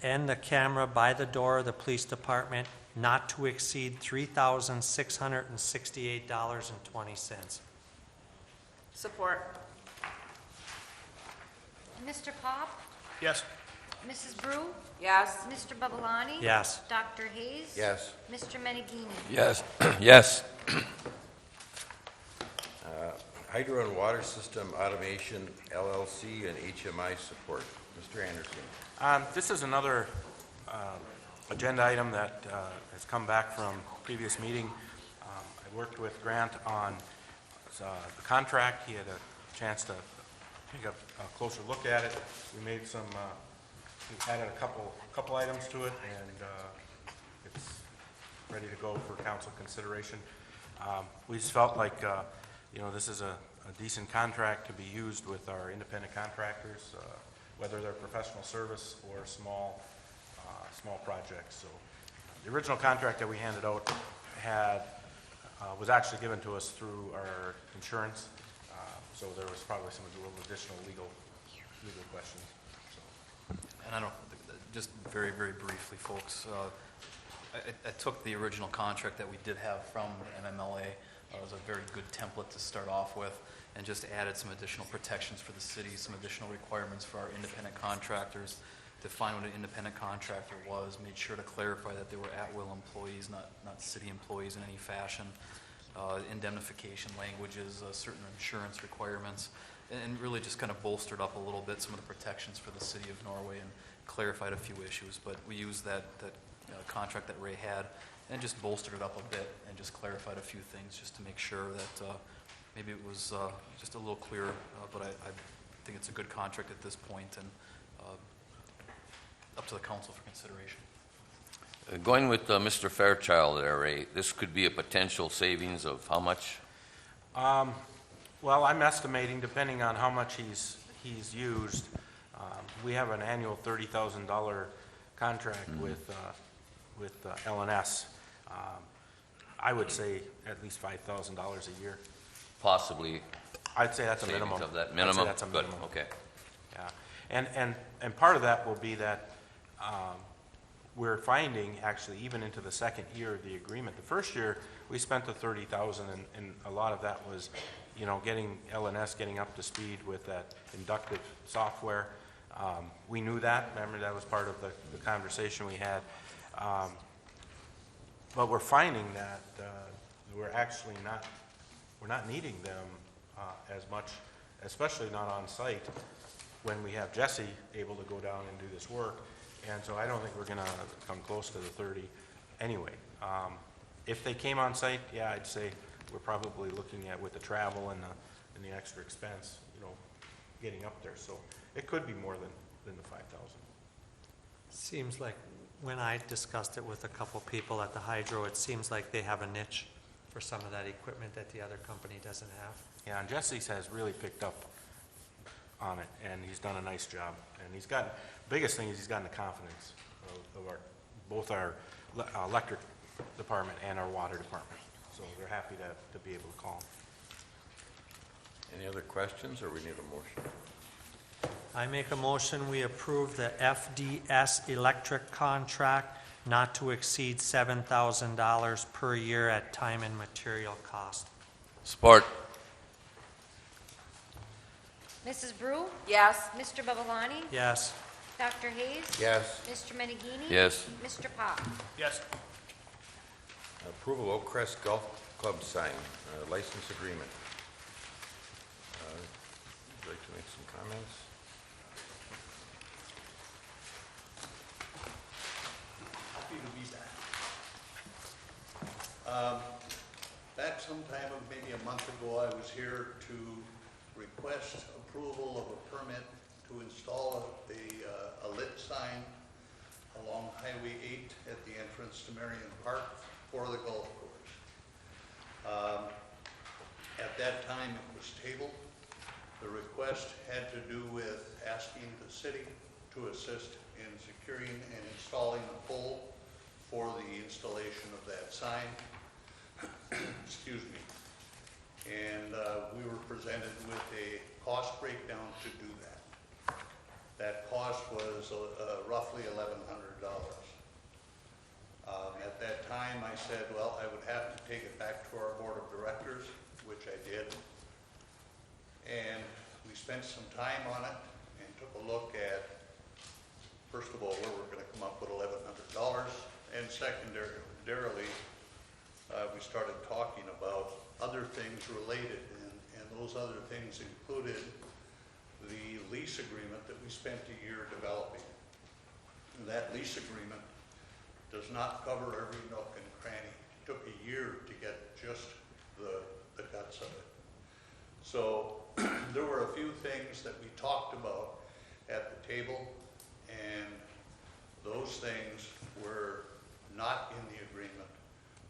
and the camera by the door of the police department, not to exceed $3,668.20. Support. Mr. Pop? Yes. Mrs. Brew? Yes. Mr. Babalani? Yes. Dr. Hayes? Yes. Mr. Menegini? Yes, yes. Hydro and Water System Automation LLC and HMI support. Mr. Anderson. This is another agenda item that has come back from previous meeting. I worked with Grant on the contract. He had a chance to take a closer look at it. We made some, we added a couple items to it, and it's ready to go for council consideration. We just felt like, this is a decent contract to be used with our independent contractors, whether they're professional service or small projects. So the original contract that we handed out was actually given to us through our insurance. So there was probably some little additional legal questions. So. And I don't, just very, very briefly, folks, I took the original contract that we did have from MMLA. It was a very good template to start off with, and just added some additional protections for the city, some additional requirements for our independent contractors, defined what an independent contractor was, made sure to clarify that they were at-will employees, not city employees in any fashion, indemnification languages, certain insurance requirements, and really just kind of bolstered up a little bit some of the protections for the city of Norway and clarified a few issues. But we used that contract that Ray had and just bolstered it up a bit and just clarified a few things just to make sure that maybe it was just a little clearer. But I think it's a good contract at this point, and up to the council for consideration. Going with Mr. Fairchild there, Ray, this could be a potential savings of how much? Well, I'm estimating, depending on how much he's used, We have an annual $30,000 contract with LNS. I would say at least $5,000 a year. Possibly I'd say that's a minimum. savings of that I'd say minimum? that's a Good, minimum. okay. Yeah, and part of that will be that we're finding, actually, even into the second year of the agreement, the first year, we spent the $30,000, and a lot of that was, you know, getting LNS getting up to speed with that inductive software. We knew that, remember, that was part of the conversation we had. But we're finding that we're actually we're not needing them as much, especially not on site, when we have Jesse able to go down and do this work. And so I don't think we're gonna come close to the 30 anyway. If they came on site, yeah, I'd say we're probably looking at, with the travel and the extra expense, you know, getting up there. So it could be more than the 5,000. Seems like when I discussed it with a couple people at the hydro, it seems like they have a niche for some of that equipment that the other company doesn't have. Yeah, and Jesse has really picked up on it, and he's done a nice job. And he's gotten, biggest thing is he's gotten the confidence of both our electric department and our water department. So we're happy to be able to call him. Any other questions, or we need a motion? I make a motion, we approve the FDS electric contract not to exceed $7,000 per year at time and material cost. Support. Mrs. Brew? Yes. Mr. Babalani? Yes. Dr. Hayes? Yes. Mr. Menegini? Yes. Mr. Pop? Yes. Approval Oak Crest Golf Club sign, license agreement. Would you like to make some comments? Back sometime, maybe a month ago, I was here to request approval of a permit to install a lit sign along Highway 8 at the entrance to Marion Park for the golf course. At that time, it was tabled. The request had to do with asking the city to assist in securing and installing a pole for the installation of that sign. Excuse me. And we were presented with a cost breakdown to do that. That cost was roughly $1,100. At that time, I said, well, I would have to take it back to our board of directors, which I did. And we spent some time on it and took a look at, first of all, where we're going to come up with $1,100, and secondarily, we started talking about other things related, and those other things included the lease agreement that we spent a year developing. And that lease agreement does not cover every nook and cranny. It took a year to get just the guts of it. So there were a few things that we talked about at the table, and those things were not in the agreement,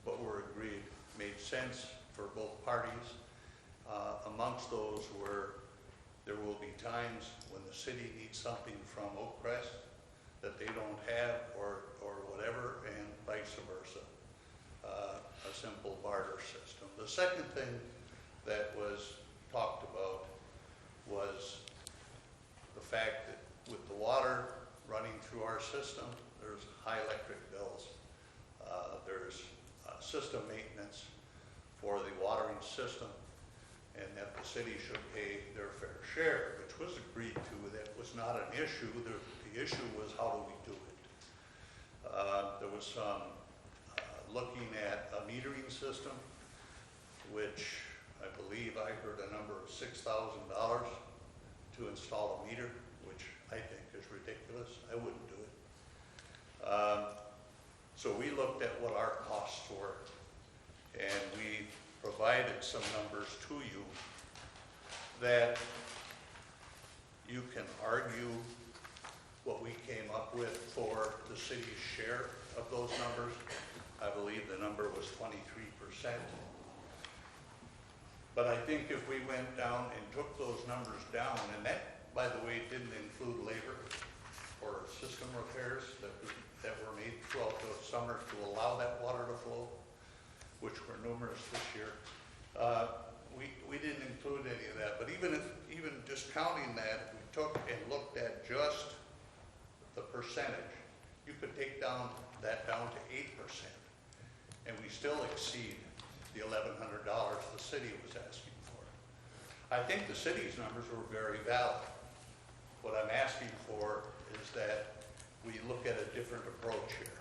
but were agreed, made sense for both parties. Amongst those were, there will be times when the city needs something from Oak Crest that they don't have, or whatever, and vice versa. A simple barter system. The second thing that was talked about was the fact that with the water running through our system, there's high electric bills. There's system maintenance for the watering system, and that the city should pay their fair share, which was agreed to. That was not an issue. The issue was, how do we do it? There was some looking at a metering system, which I believe I heard a number of $6,000 to install a meter, which I think is ridiculous. I wouldn't do it. So we looked at what our costs were, and we provided some numbers to you that you can argue what we came up with for the city's share of those numbers. I believe the number was 23%. But I think if we went down and took those numbers down, and that, by the way, didn't include labor or system repairs that were made throughout the summer to allow that water to flow, which were numerous this year. We didn't include any of that, but even discounting that, we took and looked at just the percentage. You could take that down to 8%, and we still exceed the $1,100 the city was asking for. I think the city's numbers were very valid. What I'm asking for is that we look at a different approach here.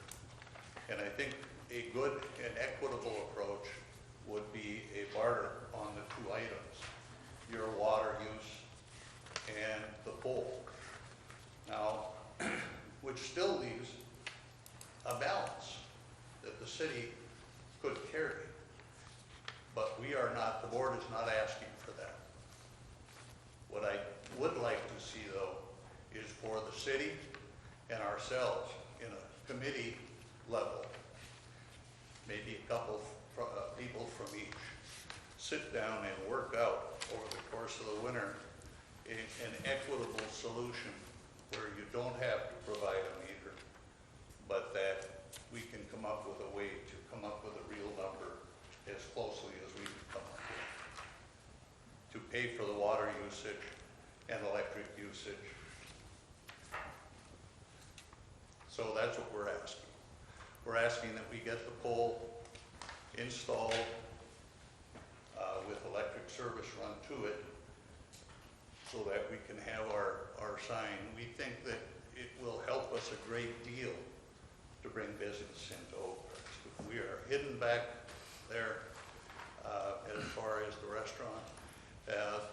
And I think a good and equitable approach would be a barter on the two items, your water use and the pole. Now, which still leaves a balance that the city could carry. But we are not, the board is not asking for that. What I would like to see, though, is for the city and ourselves in a committee level, maybe a couple people from each, sit down and work out over the course of the winter an equitable solution where you don't have to provide a meter, but that we can come up with a way to come up with a real number as closely as we can come up with to pay for the water usage and electric usage. So that's what we're asking. We're asking that we get the pole installed with electric service run to it so that we can have our sign. We think that it will help us a great deal to bring business into Oak Crest. We are hidden back there as far as the restaurant.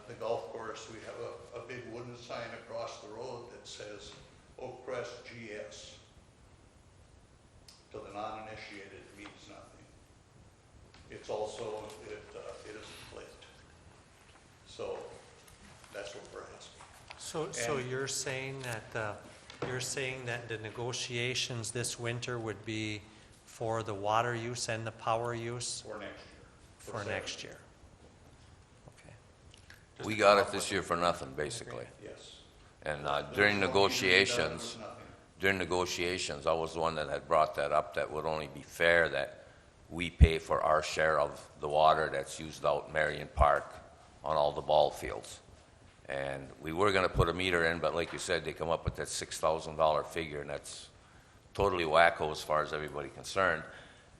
The golf course, we have a big wooden sign across the road that says Oak Crest GS. To the non-initiated, it means nothing. It's also, it is flipped. So that's what we're asking. So And- you're saying that the negotiations this winter would be for the water use and the power use For next year. for next year? Okay. We got it this year for nothing, basically. Yes. And There's no meter done for nothing. during negotiations, I was the one that had brought that up, that would only be fair that we pay for our share of the water that's used out Marion Park on all the ball fields. And we were going to put a meter in, but like you said, they come up with that $6,000 figure, and that's totally wacko as far as everybody concerned.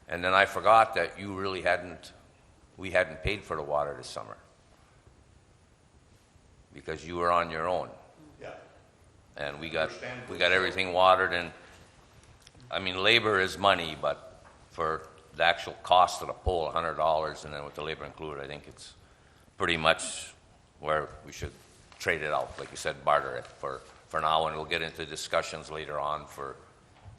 And then I forgot that we hadn't paid for the water this summer because you were on your own. Yeah. And we got Understandable. everything watered, and I mean, labor is money, but for the actual cost of the pole, $100, and then with the labor included, I think it's pretty much where we should trade it out, like you said, barter it for now, and we'll get into discussions later on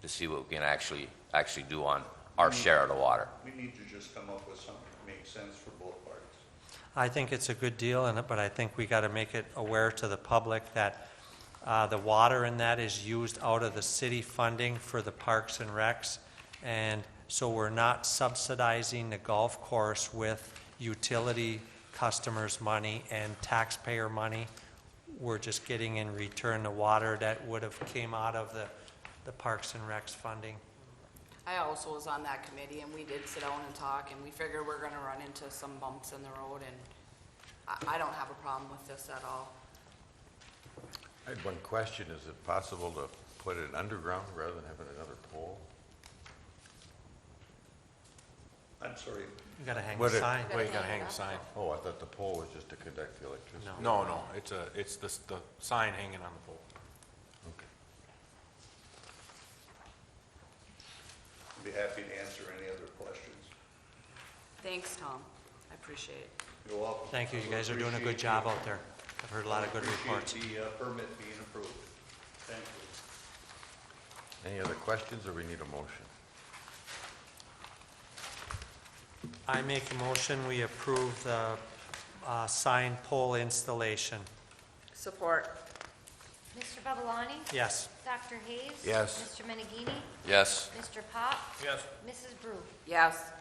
to see what we can actually do on our share of the water. We need to just come up with something that makes sense for both parties. I think it's a good deal, but I think we got to make it aware to the public that the water in that is used out of the city funding for the parks and recs, and so we're not subsidizing the golf course with utility customers' money and taxpayer money. We're just getting in return the water that would have came out of the parks and recs funding. I also was on that committee, and we did sit down and talk, and we figured we're gonna run into some bumps in the road, and I don't have a problem with this at all. I had one question. Is it possible to put it underground rather than having another pole? I'm sorry. You got to hang Would a it- sign. Well, you gotta hang the sign. Oh, I thought the pole was just to conduct the electricity. No, it's the sign hanging on the pole. Okay. I'd be happy to answer any other questions. Thanks, Tom. I appreciate it. You're welcome. Thank you. You guys are doing a good job out there. I've heard a lot of good reports. Appreciate the permit being approved. Thank you. Any other questions, or we need a motion? I make a motion, we approve the sign pole installation. Support. Mr. Babalani? Yes. Dr. Hayes? Yes. Mr. Menegini? Yes, Mr. Pop? Yes. Mrs. Brew? Yes.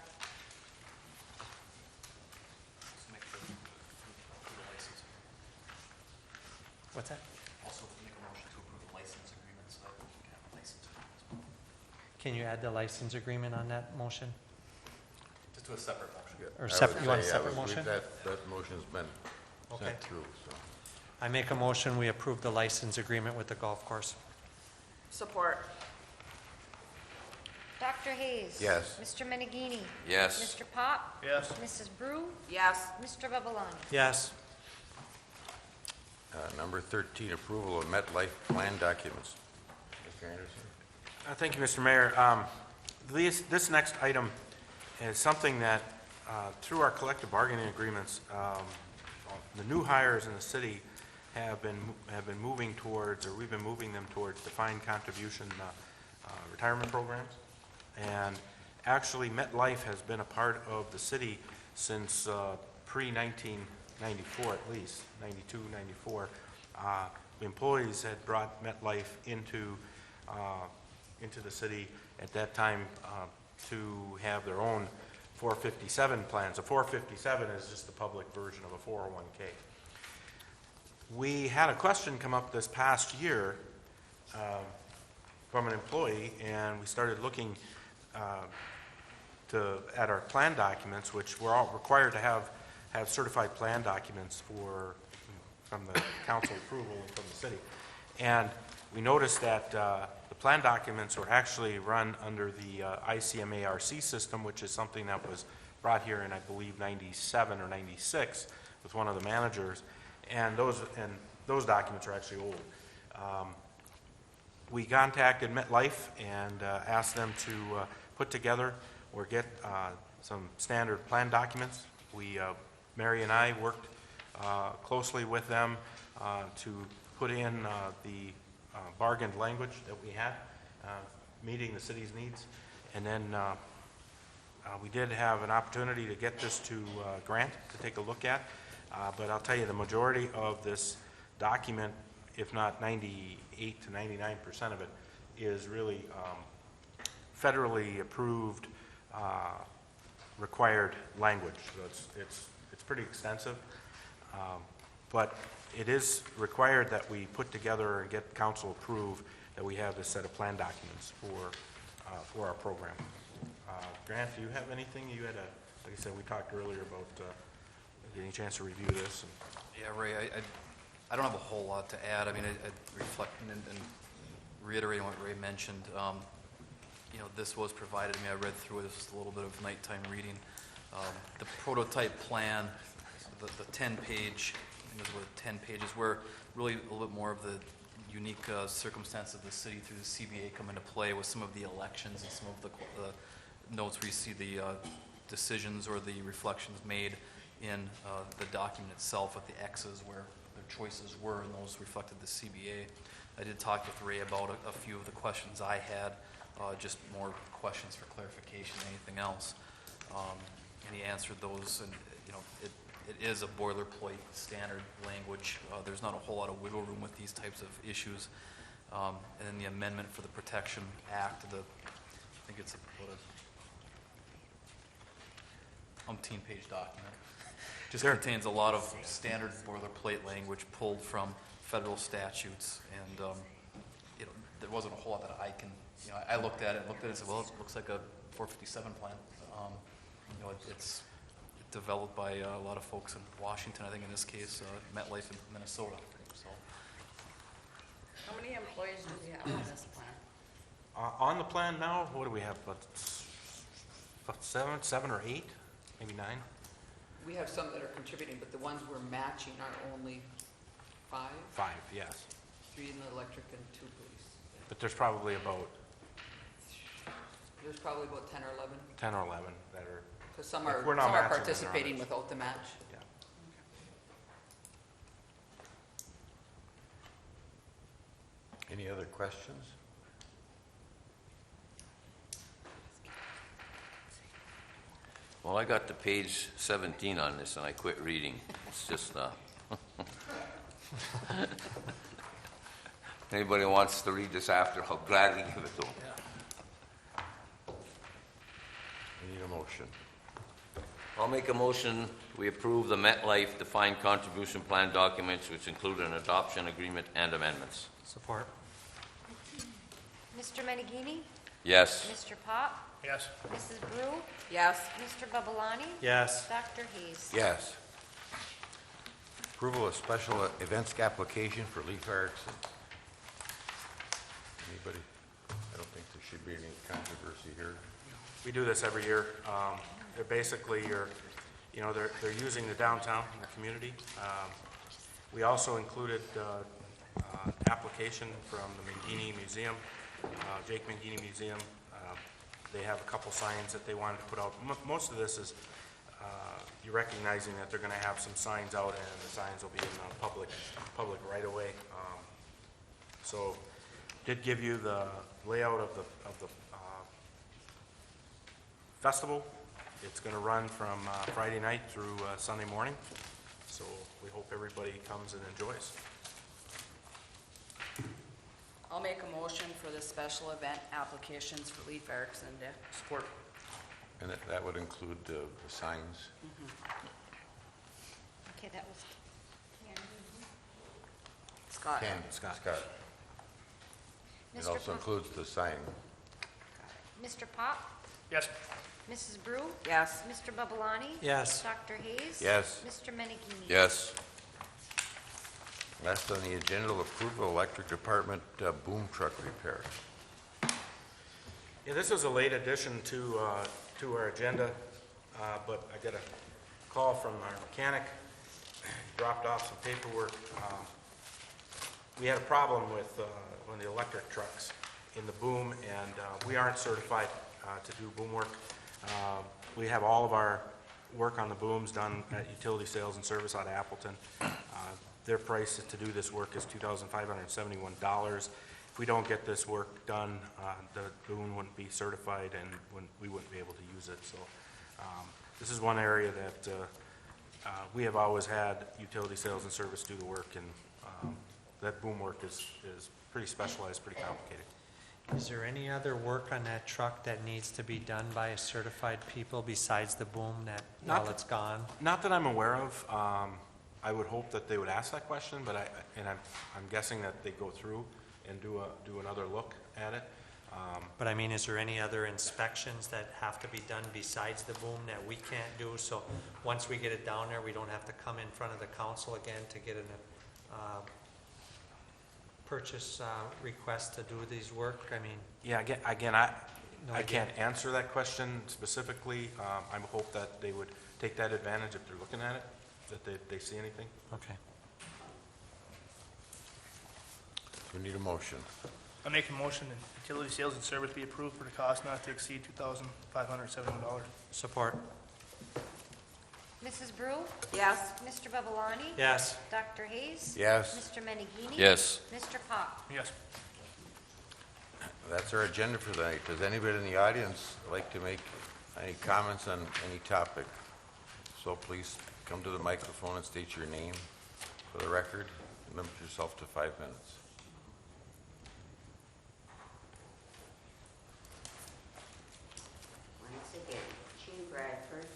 What's that? Can you add the license agreement on that motion? Just do a separate motion. Or I separate, would you want a say, separate we- motion? That motion's been Okay. sent through, so. I make a motion, we approve the license agreement with the golf course. Support. Dr. Hayes. Yes. Mr. Menegini. Yes. Mr. Pop. Yes. Mrs. Brew. Yes. Mr. Babalani. Yes. Number 13, approval of MetLife plan documents. Mr. Anderson? Thank you, Mr. Mayor. This next item is something that, through our collective bargaining agreements, the new hires in the city have been moving towards, or we've been moving them towards defined contribution retirement programs. And actually, MetLife has been a part of the city since pre-1994 at least, 92, 94. Employees had brought MetLife into the city at that time to have their own 457 plans. A 457 is just the public version of a 401k. We had a question come up this past year from an employee, and we started looking at our plan documents, which we're all required to have certified plan documents from the council approval and from the city. And we noticed that the plan documents were actually run under the ICMARC system, which is something that was brought here in, I believe, 97 or 96 with one of the managers. And those documents are actually old. We contacted MetLife and asked them to put together or get some standard plan documents. Mary and I worked closely with them to put in the bargained language that we had, meeting the city's needs. And then we did have an opportunity to get this to Grant to take a look at. But I'll tell you, the majority of this document, if not 98 to 99% of it, is really federally approved required language. So it's pretty extensive. But it is required that we put together and get council approved that we have this set of plan documents for our program. Grant, do you have anything? You had like I said, we talked earlier about getting a chance to review this. Yeah, Ray, I don't have a whole lot to add. I mean, I reflecting and reiterating what Ray mentioned, you know, this was provided to me. I read through it. This was a little bit of nighttime reading. The prototype plan, the 10-page, I think it was 10 pages, where really a little bit more of the unique circumstance of the city through the CBA come into play with some of the elections and some of the notes where you see the decisions or the reflections made in the document itself with the X's where their choices were, and those reflected the CBA. I did talk with Ray about a few of the questions I had, just more questions for clarification than anything else. And he answered those, and you know, it is a boilerplate standard language. There's not a whole lot of wiggle room with these types of issues. And then the amendment for the Protection Act, I think it's about a umpteen-page document. Just contains a lot of standard boilerplate language pulled from federal statutes, and you know, there wasn't a whole lot that I can. You know, I looked at it and said, well, it looks like a 457 plan. You know, it's developed by a lot of folks in Washington. I think in this case, MetLife in Minnesota. So. How many employees do we have on this plan? On the plan now, what do we have? About seven or eight, maybe 9. We have some that are contributing, but the ones we're matching are only 5? 5, yes. 3 in the electric and 2 police. But there's probably about There's probably about 10 or 11, 10 or 11 that are. because some If are we're not matching, then they're participating others. without the match. Yeah. Any other questions? Well, I got to page 17 on this, and I quit reading. It's just, anybody wants to read this after, I'll gladly give it to them. We need a motion. I'll make a motion, we approve the MetLife defined contribution plan documents, which include an adoption agreement and amendments. Support. Mr. Menegini. Yes. Mr. Pop? Yes. Mrs. Brew? Yes. Mr. Babalani? Yes. Dr. Hayes? Yes. Approval of special events application for Leif Erikson. Anybody? I don't think there should be any controversy here. We do this every year. They're basically they're using the downtown in the community. We also included application from the Mangini Museum, Jake Mangini Museum. They have a couple signs that they wanted to put out. Most of this is you're recognizing that they're going to have some signs out, and the signs will be in public right away. So, did give you the layout of the festival. It's going to run from Friday night through Sunday morning. So we hope everybody comes and enjoys. I'll make a motion for the special event applications for Leif Erikson Day. Support. And that would include the signs. Okay, that was Scott. Scott. It Mr. also Pop? includes the sign. Mr. Pop? Yes. Mrs. Brew? Yes. Mr. Babalani? Yes. Dr. Hayes? Yes. Mr. Menigini? Yes. Last on the agenda, approval of electric department boom truck repair. Yeah, this is a late addition to our agenda, but I got a call from our mechanic. Dropped off some paperwork. We had a problem with one of the electric trucks in the boom, and we aren't certified to do boom work. We have all of our work on the booms done at Utility Sales and Service out of Appleton. Their price to do this work is $2,571. If we don't get this work done, the boom wouldn't be certified and we wouldn't be able to use it. So this is one area that we have always had Utility Sales and Service do the work, and that boom work is pretty specialized, pretty complicated. Is there any other work on that truck that needs to be done by a certified people besides the boom while it's gone? Not that I'm aware of. I would hope that they would ask that question, but I'm guessing that they go through and do another look at it. But I mean, is there any other inspections that have to be done besides the boom that we can't do? So once we get it down there, we don't have to come in front of the council again to get a purchase request to do these work? I mean... Yeah, again, I can't answer that question specifically. I hope that they would take that advantage if they're looking at it, that they see anything. Okay. We need a motion. I make a motion that utility sales and service be approved for the cost not to exceed $2,571. Support. Mrs. Brew? Yes. Mr. Babalani? Yes. Dr. Hayes? Yes. Mr. Menigini? Yes. Mr. Pop? Yes. That's our agenda for the night. Does anybody in the audience like to make any comments on any topic? So please come to the microphone and state your name for the record. Limit yourself to 5 minutes. Once again, Jean Bradford,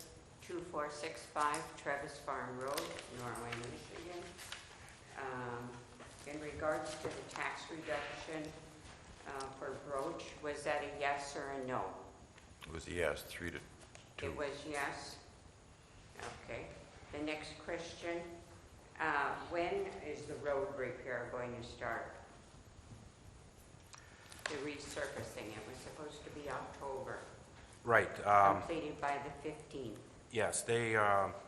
2465 Travis Farm Road, Norway, Michigan. In regards to the tax reduction for Broach, was that a yes or a no? It was a yes, 3 to 2. It was yes? Okay. The next question, when is the road repair going to start? The resurfacing, it was supposed to be October. Right. Completed by the 15th. Yes, they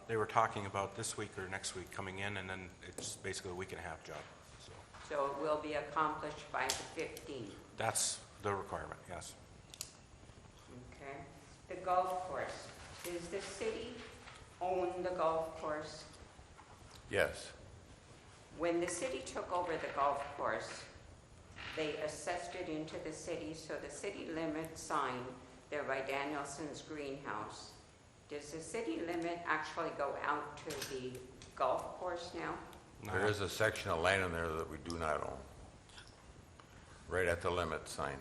were talking about this week or next week coming in, and then it's basically a week and a half job. So it will be accomplished by the 15th. That's the requirement, yes. Okay. The golf course, does the city own the golf course? Yes. When the city took over the golf course, they assessed it into the city, so the city limit sign there by Danielson's greenhouse. Does the city limit actually go out to the golf course now? There is a section of land in there that we do not own. Right at the limit sign.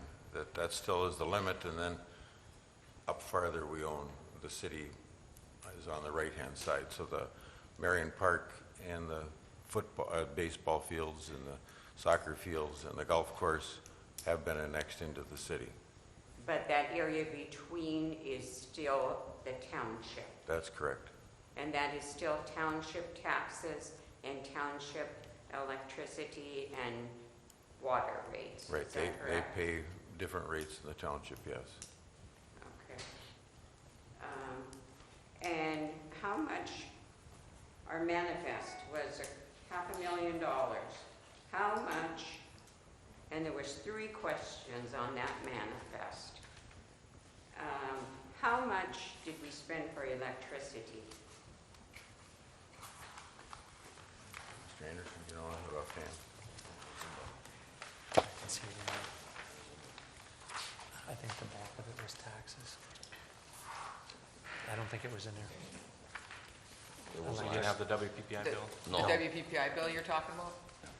That still is the limit, and then up farther we own. The city is on the right-hand side. So the Marion Park and the football, baseball fields and the soccer fields and the golf course have been annexed into the city. but that area between is still the township. That's correct. And that is still township taxes and township electricity and water rates. Right, Is that they correct? pay different rates in the township, yes. Okay. And how much, our manifest was $500,000. How much, and there was 3 questions on that manifest. How much did we spend for electricity? Mr. Anderson, you know, I have offhand. Let's see, I think the bulk of it was taxes. I don't think it was in there. It was So you last- can have the WPPI The bill? the WPPI bill you're talking about?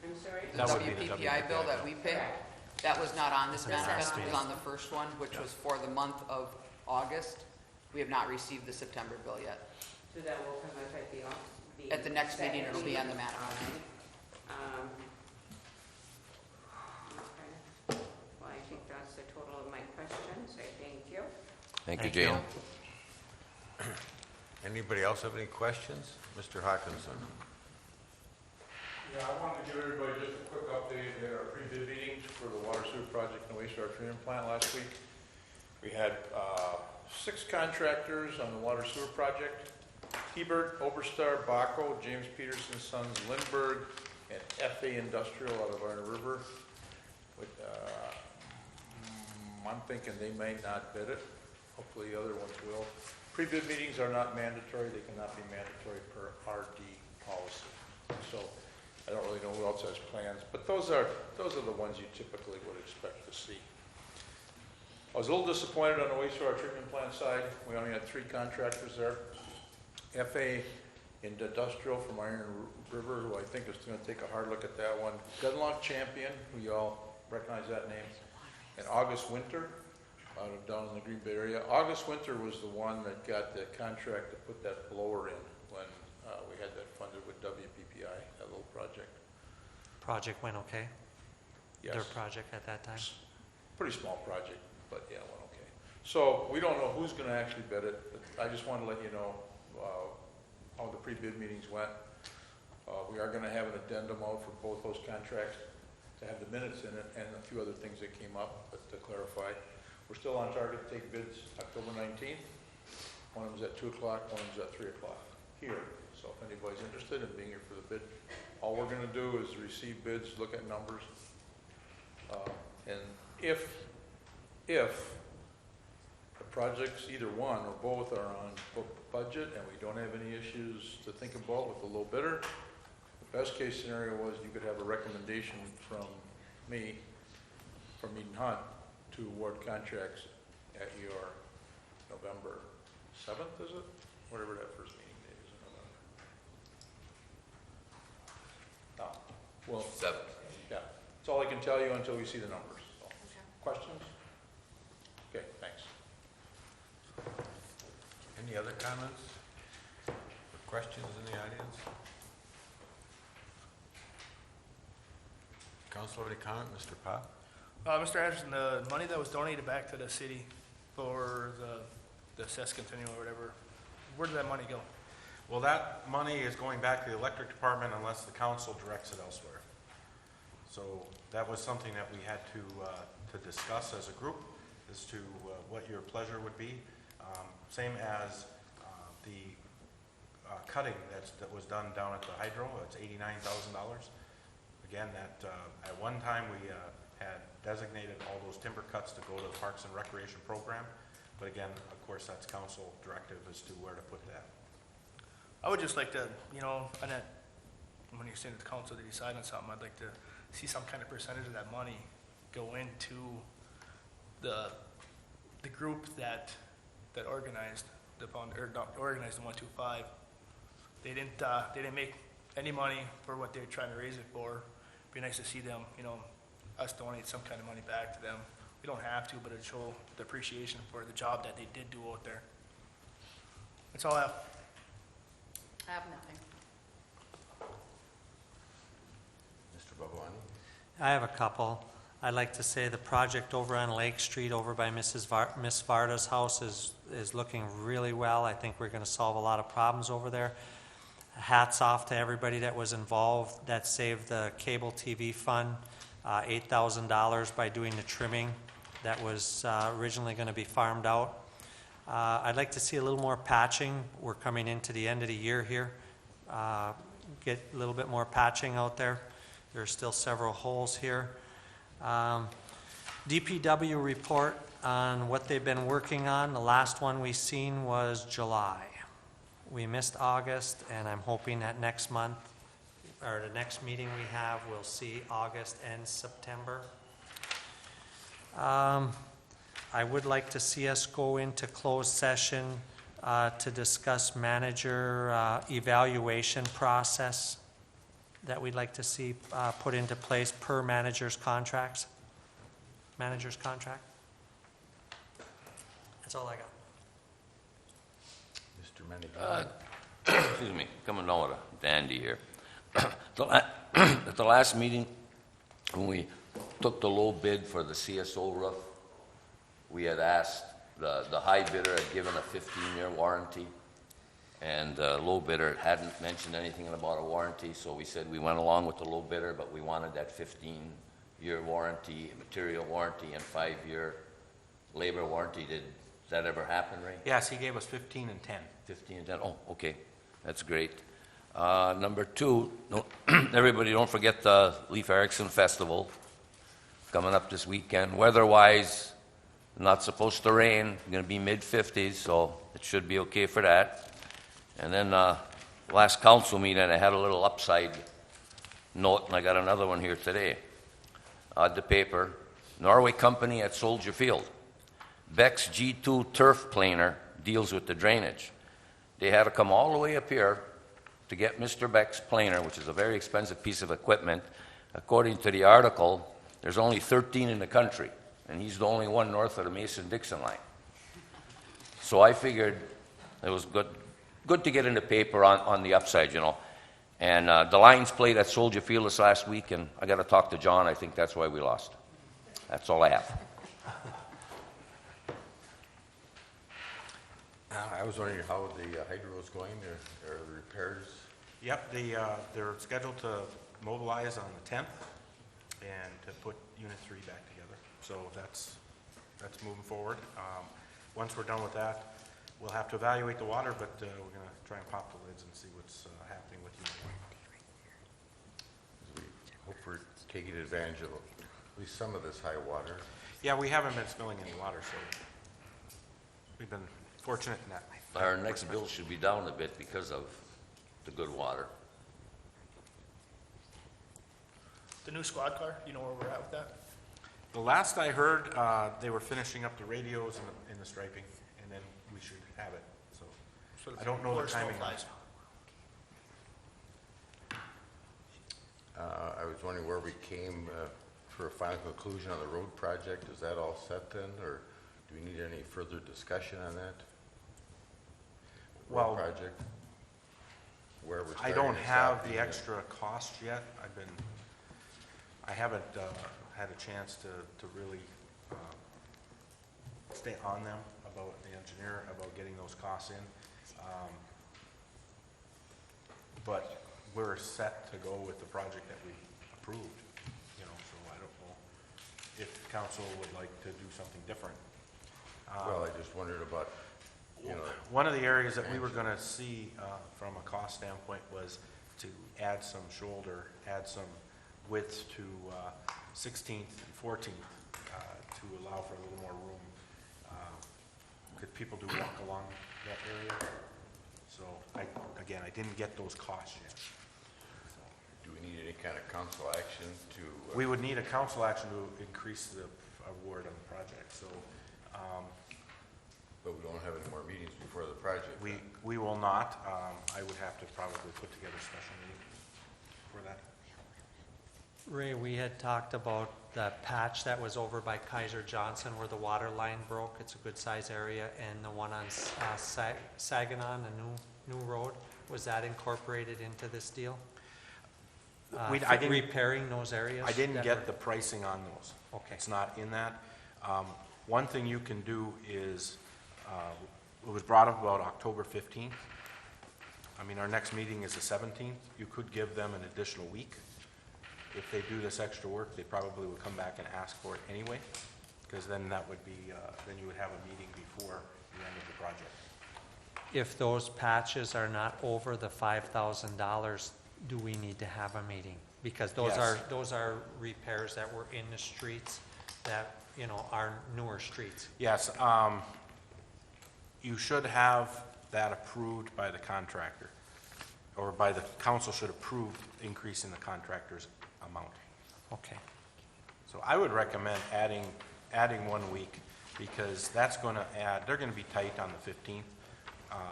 I'm sorry? The That would be the WPPI bill that we pay? Correct. That was not on this It's not manifest, on it was on the first one, which was for the month of August. We have not received the September bill yet. So that will come up at the At the next meeting, it'll be on the manifest. manifest. Okay. Well, I think that's the total of my questions. I thank you. Thank you, Thank you. Jane. Anybody else have any questions? Mr. Hawkinson? Yeah, I wanted to give everybody just a quick update. We had our pre-bid meetings for the water sewer project and wastewater treatment plant last week. We had 6 contractors on the water sewer project: Hebert, Oberstar, Baco, James Peterson Sons, Lindbergh, and FA Industrial out of Iron River. I'm thinking they may not bid it. Hopefully the other ones will. Pre-bid meetings are not mandatory. They cannot be mandatory per RD policy. So I don't really know who else has plans, but those are the ones you typically would expect to see. I was a little disappointed on the wastewater treatment plant side. We only had 3 contractors there. FA Industrial from Iron River, who I think is going to take a hard look at that one. Gunlock Champion, who you all recognize that name. And August Winter, out of down in the Green Bay area. August Winter was the one that got the contract to put that blower in when we had that funded with WPPI, that little project. Project went okay? Yes. Their project at that time? Pretty small project, but yeah, it went okay. So we don't know who's gonna actually bid it, but I just wanted to let you know how the pre-bid meetings went. We are gonna have an addendum out for both those contracts to have the minutes in it and a few other things that came up, but to clarify. We're still on target to take bids October 19th. One of them's at 2 o'clock, one of them's at 3 o'clock here. So if anybody's interested in being here for the bid, all we're gonna do is receive bids, look at numbers. And if the projects, either one or both, are on budget and we don't have any issues to think about with the low bidder, the best case scenario was you could have a recommendation from me, from Eden Hunt, to award contracts at your November 7th, is it? Whatever that first meeting date is in November. No, well, 7. yeah, that's all I can tell you until we see the numbers. So, questions? Okay, thanks. Any other comments or questions in the audience? Council, any comment? Mr. Pop? Mr. Anderson, the money that was donated back to the city for the sesquicentennial or whatever, where did that money go? Well, that money is going back to the electric department unless the council directs it elsewhere. So that was something that we had to discuss as a group as to what your pleasure would be. Same as the cutting that was done down at the hydro, it's $89,000. Again, that at one time we had designated all those timber cuts to go to the Parks and Recreation program. But again, of course, that's council directive as to where to put that. I would just like to, you know, and that, when you're saying to the council to decide on something, I'd like to see some kind of percentage of that money go into the group that organized the fund, or not organized the 125. They didn't make any money for what they're trying to raise it for. It'd be nice to see them, you know, us donate some kind of money back to them. We don't have to, but it'd show the appreciation for the job that they did do out there. That's all I have. I have nothing. Mr. Babalani? I have a couple. I'd like to say the project over on Lake Street, over by Miss Varda's house is looking really well. I think we're gonna solve a lot of problems over there. Hats off to everybody that was involved, that saved the cable TV fund, $8,000 by doing the trimming that was originally gonna be farmed out. I'd like to see a little more patching. We're coming into the end of the year here. Get a little bit more patching out there. There are still several holes here. DPW report on what they've been working on. The last one we seen was July. We missed August, and I'm hoping that next month, or the next meeting we have, we'll see August and September. I would like to see us go into closed session to discuss manager evaluation process that we'd like to see put into place per manager's contract. That's all I got. Mr. Menninger. Excuse me, coming down with a dandy here. At the last meeting, when we took the low bid for the CSO roof, we had asked, the high bidder had given a 15-year warranty, and the low bidder hadn't mentioned anything about a warranty, so we said we went along with the low bidder, but we wanted that 15-year warranty, material warranty, and 5-year labor warranty. Did that ever happen, Ray? Yes, he gave us 15 and 10. 15 and 10, oh, okay, that's great. Number two, everybody don't forget the Leif Erikson Festival coming up this weekend. Weather-wise, not supposed to rain, going to be mid-50s, so it should be okay for that. And then last council meeting, I had a little upside note, and I got another one here today. The paper, Norway company at Soldier Field. Beck's G2 turf planer deals with the drainage. They had to come all the way up here to get Mr. Beck's planer, which is a very expensive piece of equipment. According to the article, there's only 13 in the country, and he's the only one north of the Mason-Dixon line. So I figured it was good to get in the paper on the upside, you know. And the Lions played at Soldier Field this last week, and I got to talk to John. I think that's why we lost. That's all I have. I was wondering how the hydro is going, or the repairs. Yep, they're scheduled to mobilize on the 10th and to put Unit 3 back together. So that's moving forward. Once we're done with that, we'll have to evaluate the water, but we're going to try and pop the lids and see what's happening with Unit 1. We hope we're taking advantage of at least some of this high water. Yeah, we haven't been spilling any water, so we've been fortunate in that. Our next bill should be down a bit because of the good water. The new squad car, you know where we're at with that? The last I heard, they were finishing up the radios and the striping, and then we should have it. So I don't know the timing. I was wondering where we came for a final conclusion on the road project. Is that all set then, or do we need any further discussion on that? Well, road project? Where we're I starting don't and have stopping the and- extra cost yet. I haven't had a chance to really stay on them about the engineer, about getting those costs in. But we're set to go with the project that we approved, you know, so I don't know if council would like to do something different. Well, I just wondered about, you know, One of the areas that we were gonna see, from a cost standpoint was to add some shoulder, add some width to, 16th and 14th, to allow for a little more room. Because people do walk along that area. So I didn't get those costs yet. do we need any kind of council action to? We would need a council action to increase the award on the project, so, But we don't have any more meetings before the project. then. we will not. I would have to probably put together a special meeting for that. Ray, we had talked about the patch that was over by Kaiser Johnson where the water line broke. It's a good size area, and the one on Saginaw, the new road, was that incorporated into this deal? I didn't- repairing those areas? I didn't that get were- the pricing on those. Okay. It's not in that. One thing you can do is, it was brought up about October 15th. I mean, our next meeting is the 17th. You could give them an additional week. If they do this extra work, they probably would come back and ask for it anyway, because then that would be, then you would have a meeting before the end of the project. If those patches are not over the $5,000, do we need to have a meeting? Because Yes. those are repairs that were in the streets that, you know, are newer streets. Yes, you should have that approved by the contractor, or by the council should approve increasing the contractor's amount. Okay. So I would recommend adding 1 week, because that's gonna add, they're gonna be tight on the 15th,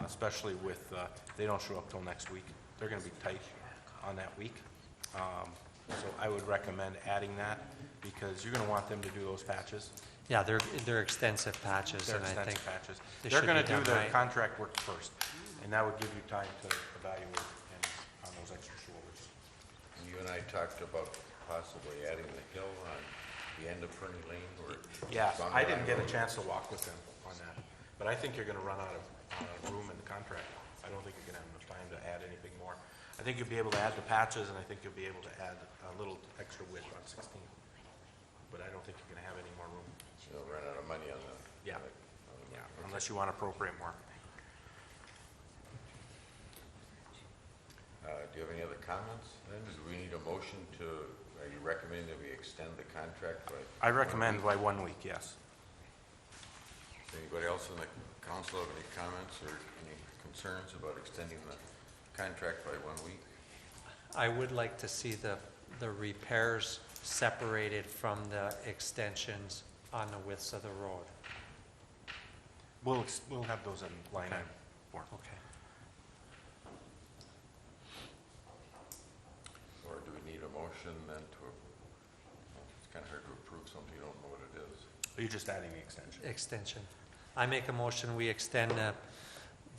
especially with, they don't show up till next week. They're gonna be tight on that week. So I would recommend adding that, because you're gonna want them to do those patches. Yeah, they're extensive patches, They're and I think extensive patches. they They're should gonna be do done the right. contract work first, and that would give you time to evaluate and on those extra shoulders. You and I talked about possibly adding the hill on the end of Fernie Lane or... Yeah, From I the didn't get a road. chance to walk with them on that, but I think you're gonna run out of room in the contract. I don't think you're gonna have enough time to add anything more. I think you'll be able to add the patches, and I think you'll be able to add a little extra width on 16, but I don't think you're gonna have any more room. You'll run out of money on the... Yeah. on the- Yeah, unless you want to appropriate more. Do you have any other comments then? Do we need a motion to, are you recommending that we extend the contract by... I recommend by 1 week, yes. Anybody else in the council have any comments or any concerns about extending the contract by 1 week? I would like to see the repairs separated from the extensions on the widths of the road. We'll have those in line item form. Okay. Or do we need a motion then to, well, it's kind of hard to approve something you don't know what it is. Are you just adding the extension? Extension. I make a motion, we extend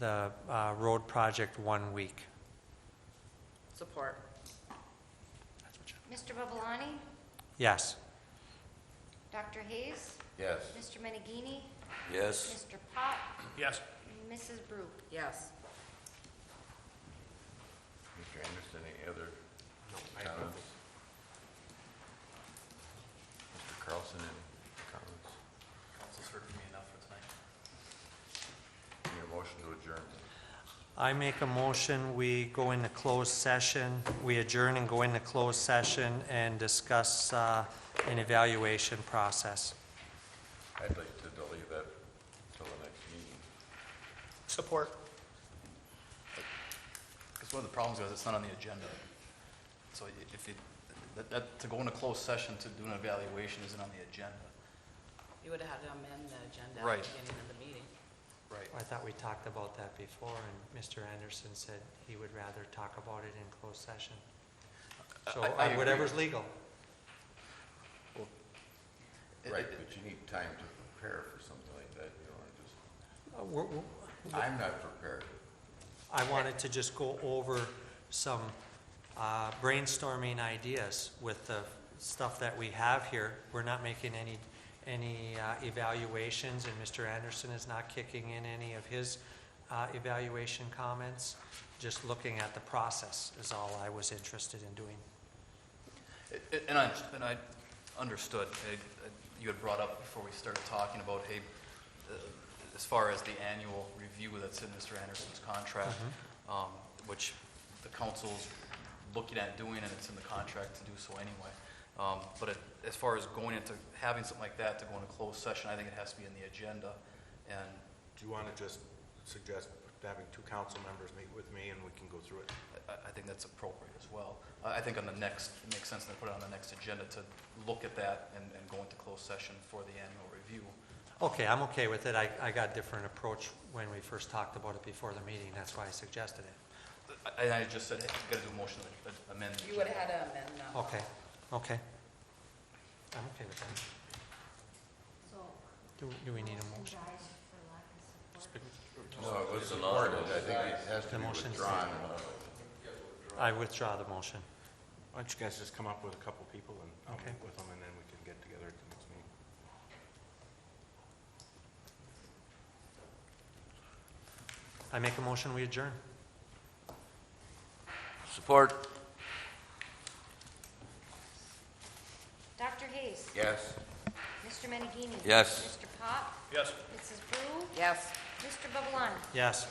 the road project 1 week. Support. Mr. Babalani? Yes. Dr. Hayes? Yes. Mr. Menegini? Yes. Mr. Pop? Yes. Mrs. Brew? Yes. Mr. Anderson, any other I have comments? Mr. Carlson, any comments? Council's heard from me enough for tonight. Need a motion to adjourn? I make a motion, we go into closed session, we adjourn and go into closed session and discuss an evaluation process. I'd like to delay that till the next meeting. Support. Because one of the problems is it's not on the agenda. So if you, to go into closed session to do an evaluation isn't on the agenda. You would have had to amend the agenda at Right. the beginning of the meeting. Right. I thought we talked about that before, and Mr. Anderson said he would rather talk about it in closed session. So I agree. whatever's legal. Right, but you need time to prepare for something like that, you don't want to just... I'm not prepared. I wanted to just go over some brainstorming ideas with the stuff that we have here. We're not making any evaluations, and Mr. Anderson is not kicking in any of his evaluation comments. Just looking at the process is all I was interested in doing. And I understood. You had brought up before we started talking about, hey, as far as the annual review that's in Mr. Anderson's contract, which the council's looking at doing, and it's in the contract to do so anyway. But as far as going into having something like that to go into closed session, I think it has to be in the agenda. And Do you want to just suggest having 2 council members meet with me and we can go through it? I think that's appropriate as well. I think on the next, it makes sense to put it on the next agenda to look at that and go into closed session for the annual review. Okay, I'm okay with it. I got a different approach when we first talked about it before the meeting. That's why I suggested it. I just said, hey, you got to do a motion to amend. the You would have agenda. had to amend them. Okay, okay. I'm okay with that. Do we need a motion? No, it was supported. I think it has to The be motion's- withdrawn. I withdraw the motion. Why don't you guys just come up with a couple people and I'll Okay. meet with them, and then we can get together at the next meeting. I make a motion, we adjourn. Support? Dr. Hayes? Yes. Mr. Menegini? Yes. Mr. Pop? Yes. Mrs. Brew? Yes. Mr. Babalani? Yes.